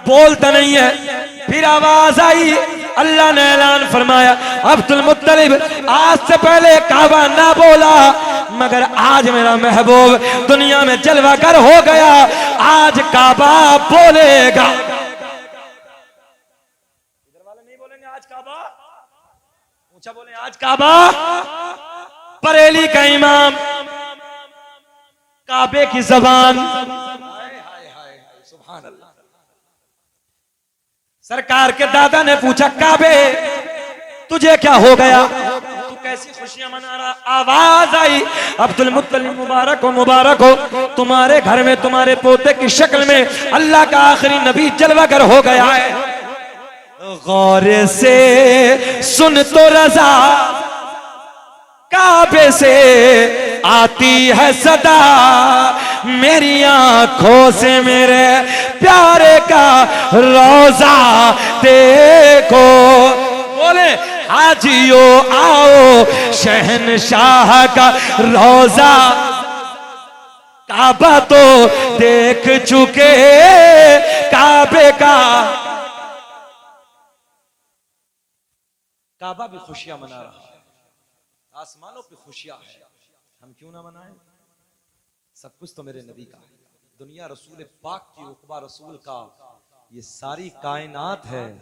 A: बोलता नहीं है। फिर आवाज आई, अल्लाह ने ऐलान फरमाया अब्दुल मुत्तलिब आज से पहले काबा ना बोला, मगर आज मेरा महबूब दुनिया में जलवागर हो गया, आज काबा बोलेगा। इधर वाले नहीं बोलेंगे आज काबा, ऊंचा बोले आज काबा। बरेली का इमाम, काबे की जबान, सुभान अल्लाह। सरकार के दादा ने पूछा काबे तुझे क्या हो गया, तू कैसी खुशियां मना रहा? आवाज आई अब्दुल मुत्तलिब मुबारक हो, तुम्हारे घर में तुम्हारे पोते की शक्ल में अल्लाह का आखिरी नबी जलवागर हो गया है। गौर से सुन तो रजा, काबे से आती है सदा, मेरी आंखों से मेरे प्यारे का रोजा देखो। बोले हाजियो आओ शहनशाह का रोजा, काबा तो देख चुके काबे का। काबा भी खुशियां मना रहा है, आसमानों पे खुशियां है, हम क्यों ना मनाएं? सब कुछ तो मेरे नबी का है, दुनिया रसूल पाक की, उक़बा रसूल का, ये सारी कायनात है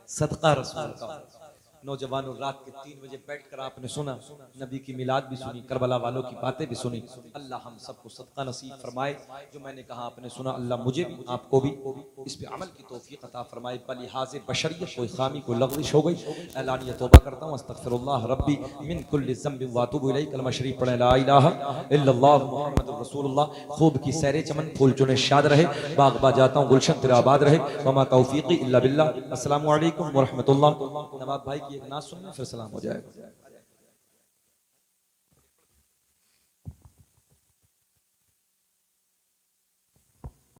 A: सदका रसूल का। नौजवानों रात के 3 बजे बैठकर आपने सुना, नबी की मिलाद भी सुनी, करबला वालों की बातें भी सुनी। अल्लाह हम सबको सदका नसीब फरमाए। जो मैंने कहा आपने सुना, अल्लाह मुझे भी आपको भी इस पे अमल की तौफीक अता फरमाए। बलिहाज़े बशरियत कोई खामी कोई लग़ज़िश हो गई, ऐलानिया तौबा करता हूँ, अस्तग़फ़िरुल्लाह रब्बी मिन कुल्लि ज़ंबिन व अतूबु इलैहि। कलमा शरीफ पढ़ें, ला इलाहा इल्लल्लाह मुहम्मदुर रसूलुल्लाह। खूब की सैरे चमन, फूल चुने शाद रहे, बाग बाजाता हूँ गुलशन तेरा आबाद रहे। वमा तौफीक़ी इल्ला बिल्लाह। अस्सलामु अलैकुम व रहमतुल्लाह। नवाब भाई की एक नात सुनना फिर सलाम हो जाएगा।